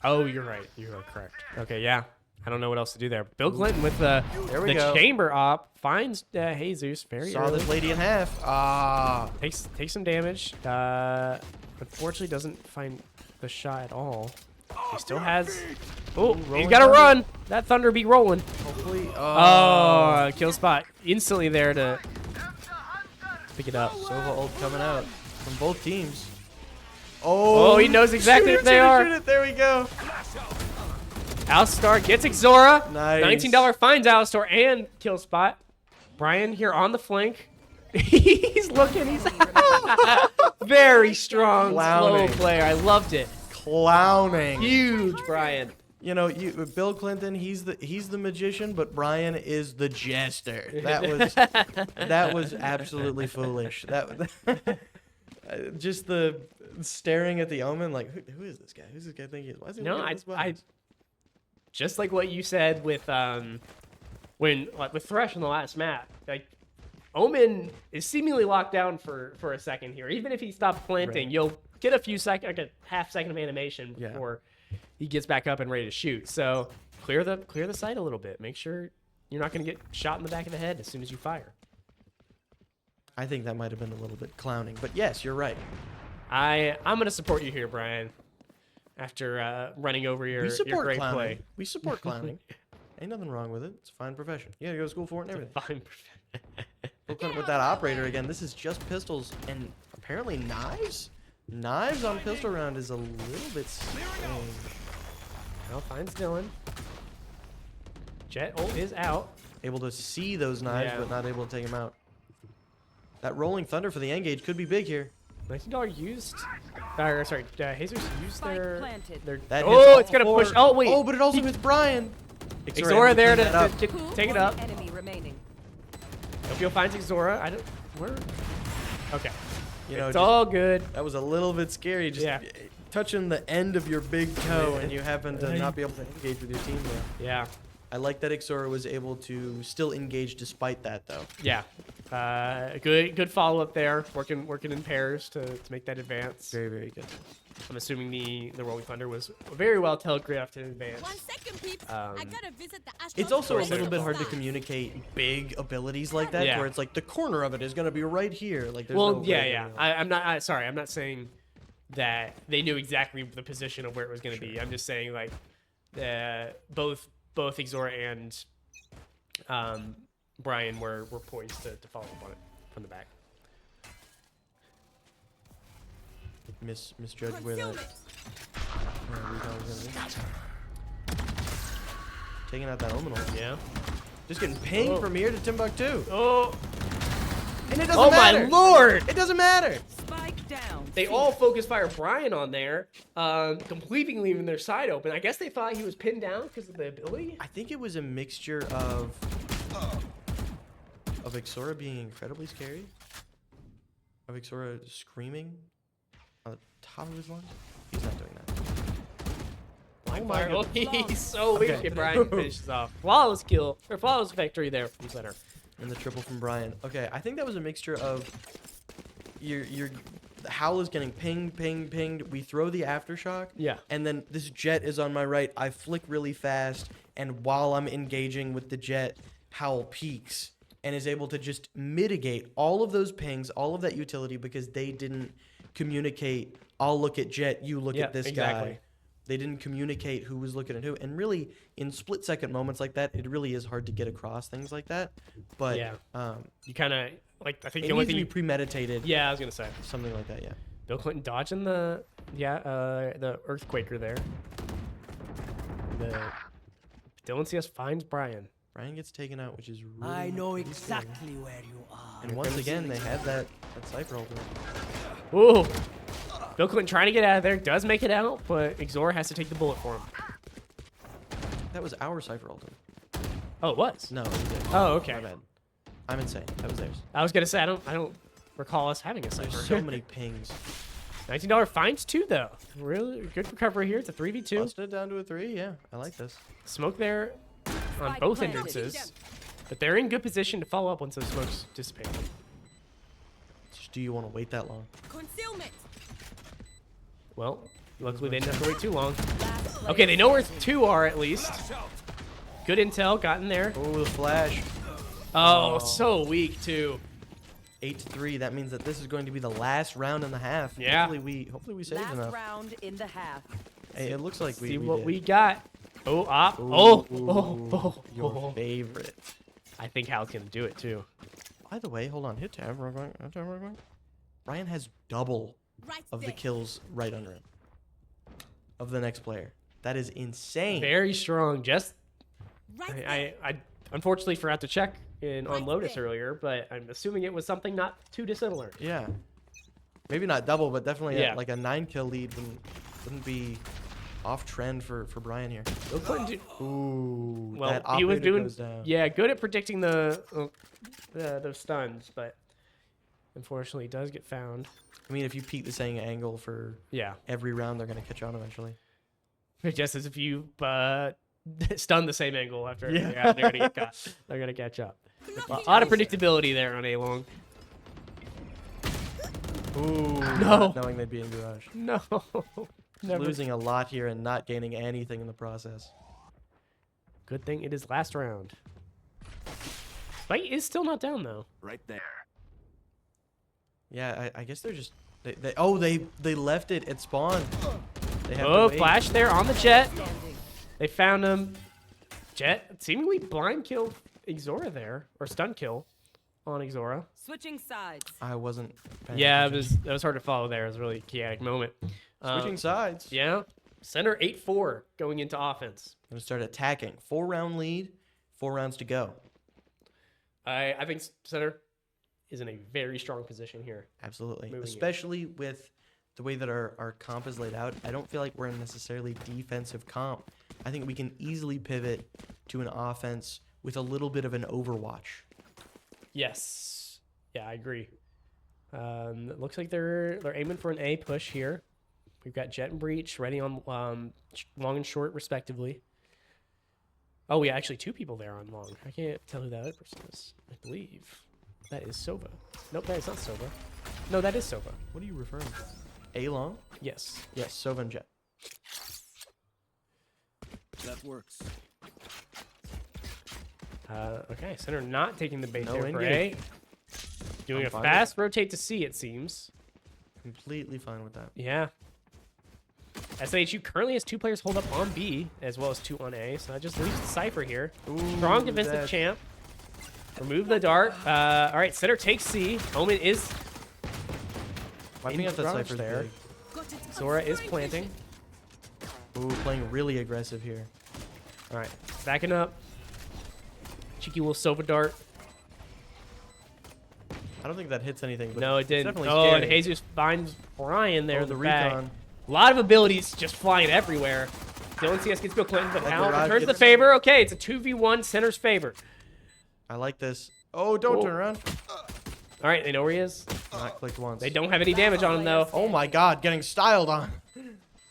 oh, you're right. You are correct. Okay, yeah. I don't know what else to do there. Bill Clinton with the we go. chamber op finds Jesus very Saw early. this lady in half. Ah. Takes some damage. Unfortunately, doesn't find the shot at all. He still has. Oh, he's rolling got to thunder. run. That thunder be rolling. Hopefully. Oh, kill spot instantly there to pick it up. Sova ult coming out from both teams. Oh, he knows exactly shoot what it, they shoot it, are. shoot it. There we go. Alistar gets Exora. Nice. $19 finds Alistar and kill spot. Brian here on the flank. He's looking. He's very strong, Clowning. slow player. I loved it. Clowning. Huge, Brian. You know, Bill Clinton, he's the magician, but Brian is the jester. That was absolutely foolish. That just the staring at the omen, like who is this guy? Who's this guy think he is? Why is he No, looking at this I weapon? just like what you said with with Thresh in the last map. Like Omen is seemingly locked down for a second here. Even if he stops planting, Right. you'll get a few seconds, like a half second of animation Yeah. before he gets back up and ready to shoot. So clear the sight a little bit. Make sure you're not going to get shot in the back of the head as soon as you fire. I think that might have been a little bit clowning, but yes, you're right. I'm going to support you here, Brian. After running over We your support great clowning. play. We support clowning. Ain't nothing wrong with it. It's a fine profession. You gotta go to school for it and everything. Fine. Bill Clinton with that operator again. This is just pistols and apparently knives. Knives on pistol round is a little bit strange. Well, finds Dylan. Jet ult is out. Able to see those knives, Yeah. but not able to take them out. That rolling thunder for the engage could be big here. $19 used. Sorry, Jesus used Spike their planted. That hits Oh, all it's gonna four. push. Oh wait. Oh, but it also hits Brian. Exora there to that up. take it up. One enemy remaining. Tokyo finds Exora. I don't. Where? Okay. You know, It's just- all good. that was a little bit scary. Just Yeah. touching the end of your big toe and you happen to not be able to engage with your team there. Yeah. I like that Ixora was able to still engage despite that, though. Yeah. Good follow up there. Working in pairs to make that advance. Very, very good. I'm assuming the Rolling Thunder was very well telegraphed in advance. 1 second, peeps. I gotta visit the Astro. It's also a Sure. little bit hard to communicate big abilities like that, Yeah. where it's like the corner of it is going to be right here. Like, there's Well, no yeah, way yeah. to- I'm not. Sorry, I'm not saying that they knew exactly the position of where it was going to be. I'm just saying like both Ixora and Brian were poised to follow up on it from the back. misjudged where that rebound was going to be. Taking out that Ominal. Yeah. Just getting pinged Oh. from here to Timbuktu. Oh. And it doesn't Oh matter. my lord! It doesn't matter. Spike down. They all focus fire Brian on there, completely leaving their side open. I guess they thought he was pinned down because of the ability. I think it was a mixture of Ixora being incredibly scary, of Ixora screaming on the top of his lungs. He's not doing that. Oh my my god, he's so Okay. weak, and Brian finishes off. Flawless kill, or flawless victory there from center. And the triple from Brian. Okay, I think that was a mixture of your the Howl is getting pinged. We throw the aftershock. Yeah. And then this jet is on my right. I flick really fast, and while I'm engaging with the jet, Howl peaks and is able to just mitigate all of those pings, all of that utility, because they didn't communicate. I'll look at jet, you look Yeah, at this exactly. guy. They didn't communicate who was looking at who. And really, in split-second moments like that, it really is hard to get across things like that. But Yeah. You kind of like. I think it the only needs to be thing. premeditated. Yeah, I was gonna say. Something like that, yeah. Bill Clinton dodging the earthquaker there. The Dylan CS finds Brian. Brian gets taken out, which is really I know pretty scary. exactly where you are. And once again, they have that Cypher open. Ooh. Bill Clinton trying to get out of there, does make it out, but Ixora has to take the bullet for him. That was our Cypher ultimate. Oh, it was. No, he did. Oh, okay. My bad. I'm insane. That was theirs. I was gonna say I don't recall us having a There's cipher. so many pings. $19 fines too, though. Really good recovery here. It's a 3v2. Busted it down to a 3. Yeah, I like this. Smoke there on Spike both planted. entrances, but they're in good position to follow up once those smokes dissipate. Just, do you want to wait that long? Concealment. Well, luckily they didn't have to wait too long. Last player Okay, they know where 2 are at least. Good intel, got in there. Oh, the flash. Oh, so weak too. 8-3. That means that this is going to be the last round and a half. Yeah. Hopefully we saved Last enough. round in the half. Hey, it looks like See we what did. we got. Oh, op. Ooh, Oh. your favorite. I think Hal's gonna do it too. By the way, hold on. Hit tab real quick. Hit tab real quick. Brian has double Right of the there. kills right under him. Of the next player. That is insane. Very strong. Just Right there. I unfortunately forgot to check on Right Lotus there. earlier, but I'm assuming it was something not too dissimilar. Yeah. Maybe not double, but definitely Yeah. like a 9-kill lead wouldn't be off trend for Brian here. Bill Clinton Ooh, well, that he was operator doing goes down. yeah, good at predicting the stuns, but unfortunately, he does get found. I mean, if you peek the same angle for Yeah, every round, they're gonna catch on eventually. just as if you stun the same angle after Yeah. they're gonna get caught. They're gonna catch up. A Blocking lot of vision. predictability there on A long. Ooh, No. not knowing they'd be in garage. No, never. Losing a lot here and not gaining anything in the process. Good thing it is last round. Spike is still not down though. Right there. Yeah, I guess they're just they left it at spawn. They have Oh, to wait. flash there on the jet. Standing. They found him. Jet seemingly blind kill Ixora there, or stun kill on Ixora. Switching sides. I wasn't. paying Yeah, attention. that was hard to follow there. It was a really chaotic moment. Switching sides. Yeah, center 8-4 going into offense. Gonna start attacking. 4-round lead. 4 rounds to go. I think center is in a very strong position here. Absolutely. Moving it. Especially with the way that our comp is laid out. I don't feel like we're in necessarily defensive comp. I think we can easily pivot to an offense with a little bit of an overwatch. Yes. Yeah, I agree. It looks like they're aiming for an A push here. We've got Jet and Breach ready on long and short, respectively. Oh, yeah, actually 2 people there on long. I can't tell who that other person is. I believe that is Sova. Nope, that is not Sova. No, that is Sova. What are you referring to? A long? Yes. Yes, Sova and Jet. That works. Okay, center not taking the bait No there for engage. A. Doing I'm a fine with fast rotate to C, it seems. Completely fine with that. Yeah. SNHU currently has 2 players hold up on B, as well as 2 on A, so that just leaves the Cypher here. Strong defensive that- champ. Remove the dart. All right, center takes C. Omen is Wiping in out that garage Cypher's there. big. Got it. Zora is planting. Ooh, playing really aggressive here. All right, backing up. Cheeky little Sova dart. I don't think that hits anything. But No, it it's didn't. definitely Oh, and scary. Jesus finds Brian there Oh, in the the back. recon. A lot of abilities just flying everywhere. Dylan CS gets Bill Clinton, but That now garage returns the gets- favor. Okay, it's a 2v1 center's favor. I like this. Oh, don't Oh. turn around. All right, they know where he is. Not clicked once. They don't have any damage on him, though. Oh my god, getting styled on.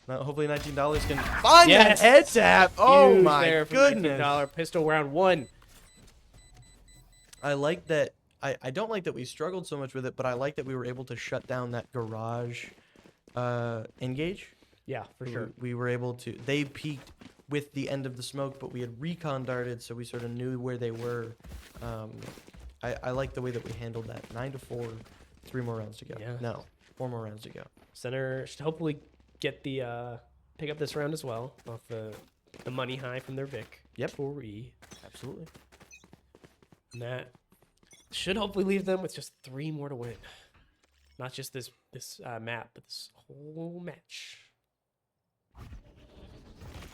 Now, hopefully $19 can find Yes. that head tap. Oh Huge my there for goodness. $19 pistol round 1. I like that. I don't like that we struggled so much with it, but I like that we were able to shut down that garage engage. Yeah, for sure. We were able to. They peaked with the end of the smoke, but we had recon darted, so we sort of knew where they were. I like the way that we handled that. 9-4, 3 more rounds to go. Yeah. No, 4 more rounds to go. Center should hopefully get the pick up this round as well off the money high from their Vic. Yep. Tori. Absolutely. And that should hopefully leave them with just 3 more to win. Not just this map, but this whole match.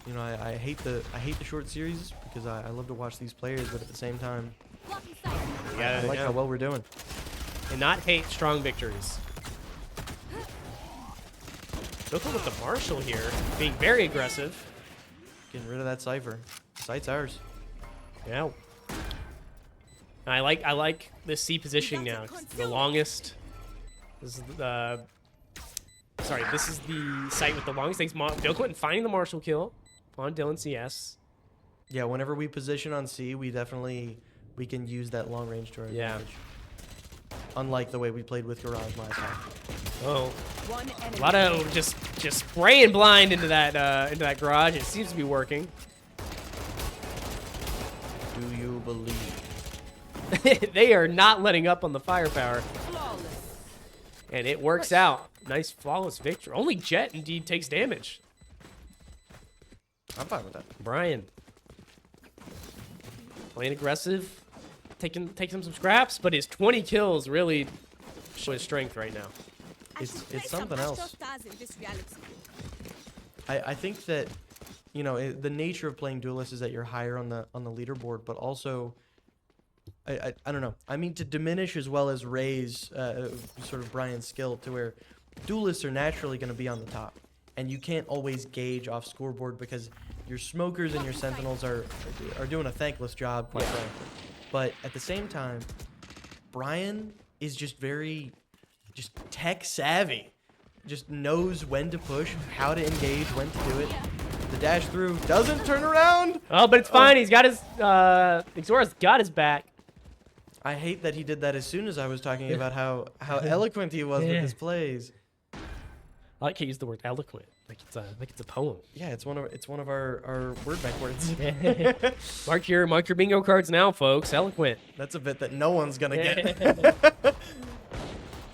You know, I hate the short series because I love to watch these players, but at the same time, I like how well we're doing. And not hate strong victories. Look at the Marshall here, being very aggressive. Getting rid of that cipher. Site's ours. Yeah. I like this C positioning now. It's the longest. This is the sorry. This is the site with the longest. Thanks, Bill Clinton finding the Marshall kill on Dylan CS. Yeah, whenever we position on C, we can use that long range to our Yeah. advantage. Unlike the way we played with Garage last time. Oh, One enemy. a lot of just spraying blind into that garage. It seems to be working. Do you believe? They are not letting up on the firepower, Flawless. and it works out. Nice flawless victory. Only Jet indeed takes damage. I'm fine with that. Brian playing aggressive, taking some scraps, but his 20 kills really show his strength right now. It's something else. I think that, you know, the nature of playing duelist is that you're higher on the leaderboard, but also, I don't know. I mean, to diminish as well as raise sort of Brian's skill to where duelists are naturally going to be on the top, and you can't always gauge off scoreboard because your smokers and your sentinels are doing a thankless job, quite frankly. But at the same time, Brian is just very tech savvy. Just knows when to push, how to engage, when to do it. The dash through doesn't turn around. Oh, but it's fine. He's got his Xora's got his back. I hate that he did that as soon as I was talking about how eloquent he was with his plays. I like how you use the word eloquent, like it's a poem. Yeah, it's one of our word bank words. Mark your bingo cards now, folks. Eloquent. That's a bit that no one's gonna get.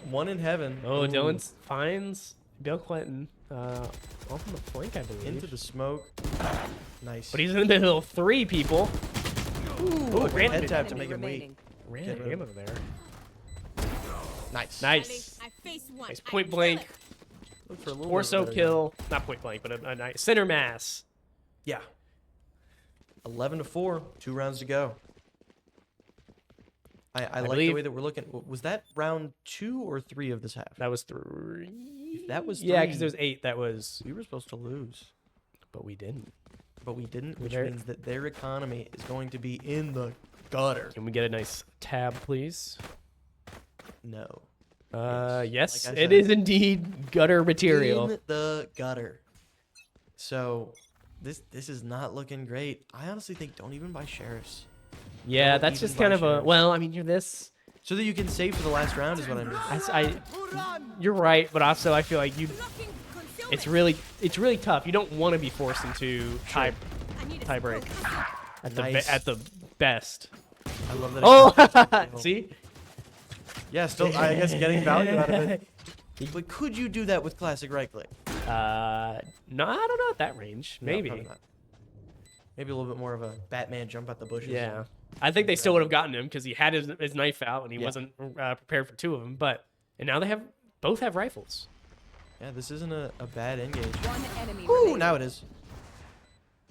One in heaven. Oh, Ooh. Dylan finds Bill Clinton off on the flank, I believe. Into the smoke. Nice. But he's in the middle of 3 people. Ooh, a random head tap to Enemy make him weak. remaining. Random rid of ammo there. Nice. Nice. I face one. Nice point blank. Look for a little Torso bit better. kill. Not point blank, but a nice center mass. Yeah. 11-4. 2 rounds to go. I like the believe- way that we're looking. Was that round 2 or 3 of this half? That was 3. That was Yeah, 3. because there was 8. That was, We were supposed to lose, but we didn't. but we didn't, which Very- means that their economy is going to be in the gutter. Can we get a nice tab, please? No. Yes, like I it said. is indeed gutter material. In the gutter. So this is not looking great. I honestly think don't even buy sheriffs. Yeah, Don't that's even just buy kind of a. sheriffs. Well, I mean, you're this. So that you can save for the last round is what I mean. You're right, but also I feel like you. Blocking concealment. It's really tough. You don't want to be forced into I need a tie break Nice. at the best. I love that. Oh, see. Yeah, still I guess getting value out of it. But could you do that with classic right click? No, I don't know at that range. No, Maybe. probably not. Maybe a little bit more of a Batman jump out the bushes. Yeah. I think they still would have gotten him because he had his knife out and he Yeah. wasn't prepared for two of them. But and now they both have rifles. Yeah, this isn't a bad engage. One enemy Ooh, remaining. now it is.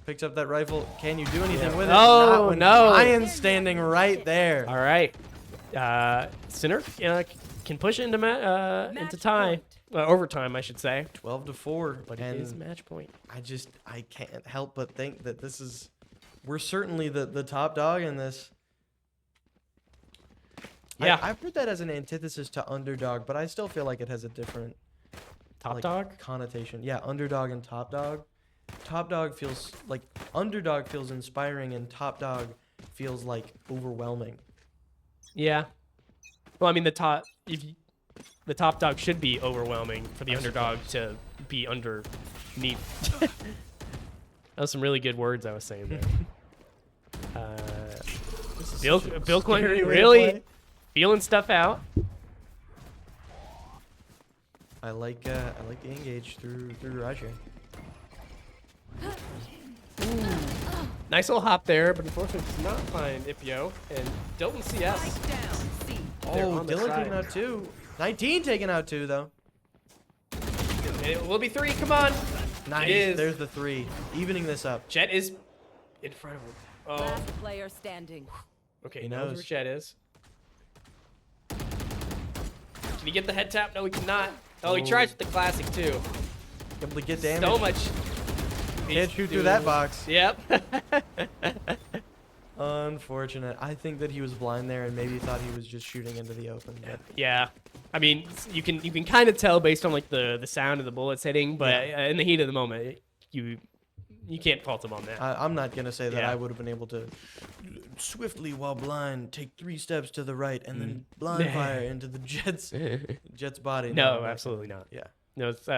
Picks up that rifle. Can you do anything with it? Oh, Not when no. Ryan's standing right there. All right. Sinner can push it into Match tie. point. Overtime, I should say. 12-4. But and it is match point. I can't help but think that this is, we're certainly the top dog in this. Yeah. I've heard that as an antithesis to underdog, but I still feel like it has a different Top like, dog? connotation. Yeah, underdog and top dog. Top dog feels like underdog feels inspiring, and top dog feels like overwhelming. Yeah. Well, I mean, the top dog should be overwhelming for the underdog to be underneath. That was some really good words I was saying there. Bill Clinton scary way to really play. feeling stuff out. I like the engage through Raj here. Nice little hop there, but unfortunately does not find Ipio. And Dilton CS. Strike down. C. They're Oh, on the Dylan side. taking out 2. 19 taking out 2 though. And it will be 3. Come on. Nice. It is. There's the 3, evening this up. Jet is in front of him. Oh, Last player standing. okay. He Knows knows. where Jet is. Can he get the head tap? No, he cannot. Oh, he Oh. tries with the classic too. Able to get damage. So much. Can't shoot through that box. Yep. Unfortunate. I think that he was blind there and maybe thought he was just shooting into the open. But Yeah. I mean, you can kind of tell based on like the sound of the bullets hitting, but in the heat of the moment, you can't fault him on that. I'm not gonna say that Yeah. I would have been able to swiftly, while blind, take 3 steps to the right and then blind fire into the Jet's body. No, not absolutely not. Yeah. No, it's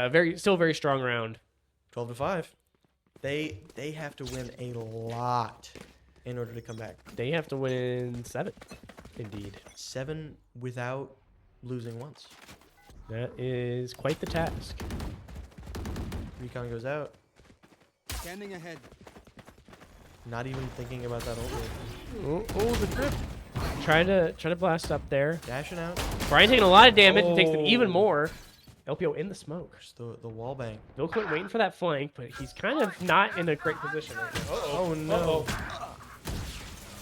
still very strong round. 12-5. They have to win a lot in order to come back. They have to win 7. Indeed. 7 without losing once. That is quite the task. Recon goes out. Scanning ahead. Not even thinking about that over. Oh, the grip. Trying to blast up there. Dashing out. Brian taking a lot of damage and takes even Oh. more. LPO in the smoke. There's the wall bang. Bill Clinton waiting for that flank, but he's kind of not in a great position right now. Oh no.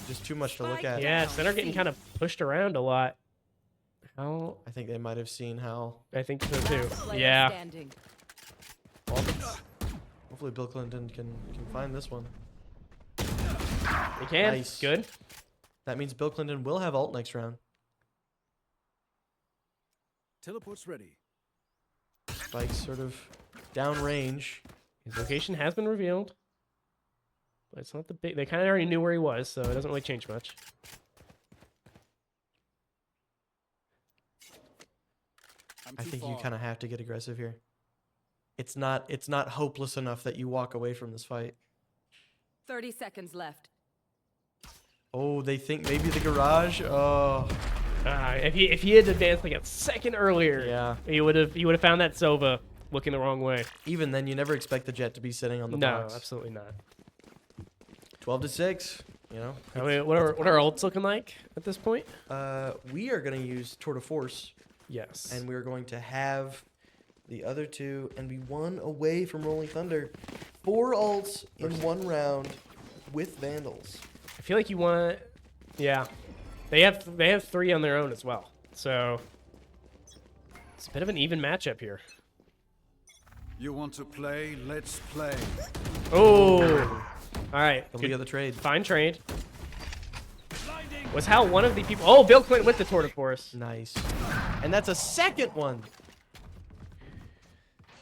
Just too much to look at. Yeah, center getting kind of pushed around a lot. How? I think they might have seen how. I think so too. Last player Yeah. standing. Hopefully Bill Clinton can find this one. He can. Nice. Good. That means Bill Clinton will have ult next round. Teleport's ready. Spike's sort of down range. His location has been revealed. But it's not the big. They kind of already knew where he was, so it doesn't really change much. I'm I too think you far. kind of have to get aggressive here. It's not hopeless enough that you walk away from this fight. 30 seconds left. Oh, they think maybe the garage. Oh, If he had advanced like a second earlier, yeah. he would have found that Sova looking the wrong way. Even then, you never expect the Jet to be sitting on the No, box. absolutely not. 12-6. You know. I mean, what are ults looking like at this point? We are going to use Tour de Force, Yes. and we're going to have the other 2 and be 1 away from Rolling Thunder. 4 ults in 1 round with Vandals. I feel like you want. Yeah. They have 3 on their own as well. So it's a bit of an even matchup here. You want to play? Let's play. Oh. All right. Complete the trade. Fine trade. Was how one of the people. Oh, Bill Clinton with the Tour de Force. Nice. And that's a second one.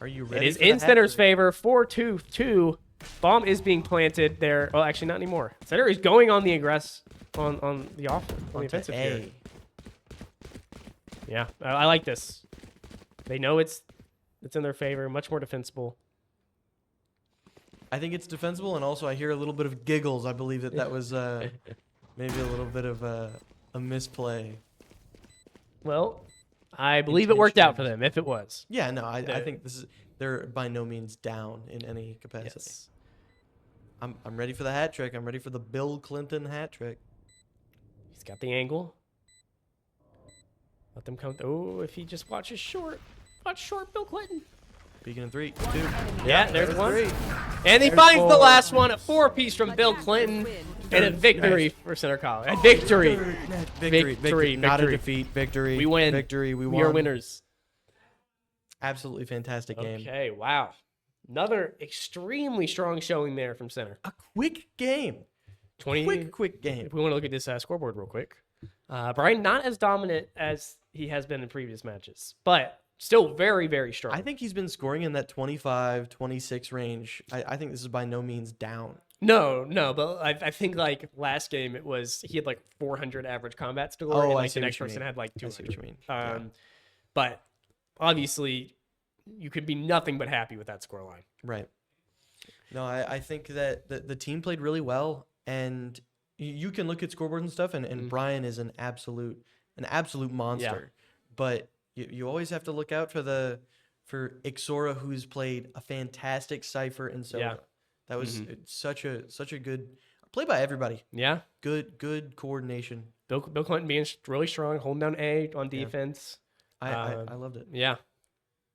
Are you It ready? is for the in Center's hat-trick? favor. 4-2-2. Bomb is being planted there. Well, actually, not anymore. Center is going on the on the offense, on the Onto offensive A. here. Yeah, I like this. They know it's in their favor. Much more defensible. I think it's defensible, and also I hear a little bit of giggles. I believe that was maybe a little bit of a misplay. Well, I believe it worked out for Intentions. them. If it was, Yeah, no, I The- think they're by no means down in any capacity. yes. I'm ready for the hat trick. I'm ready for the Bill Clinton hat trick. He's got the angle. Let them come. Oh, if he just watches short, Bill Clinton. Peeking in 3, 2. Yeah, there's one. 3. And he There's finds the 4. last one, a 4-piece from Bill Clinton, and a victory for Center College. A victory. Victory. Not a Victory. defeat. Victory. We win. Victory. We We won. are winners. Absolutely fantastic game. Okay, wow. Another extremely strong showing there from Center. A quick game. 20. Quick game. If we want to look at this scoreboard real quick, Brian not as dominant as he has been in previous matches, but still very, very strong. I think he's been scoring in that 25, 26 range. I think this is by no means down. No, but I think like last game it was he had like 400 average combat score, Oh, and I like see the what next you person mean. had like I see 200. what you mean. Yeah. But obviously, you could be nothing but happy with that scoreline. Right. No, I think that the team played really well, and you can look at scoreboards and stuff, and Brian is an absolute monster. But you always have to look out for Ixora, who's played a fantastic Cypher and Soda. Yeah. That was such a good play by everybody. Yeah, Good coordination. Bill Clinton being really strong, holding down A on defense. I loved it. Yeah.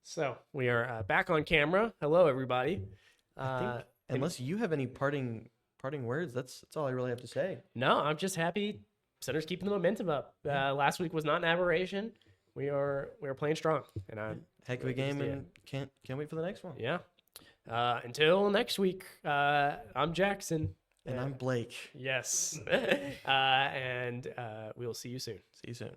So we are back on camera. Hello, everybody. Unless you have any parting words, that's all I really have to say. No, I'm just happy Center's keeping the momentum up. Last week was not an aberration. We are playing strong, and I'm Heck of a game, and can't wait for the next one. yeah. Until next week, I'm Jackson. And I'm Blake. Yes. And we'll see you soon. See you soon.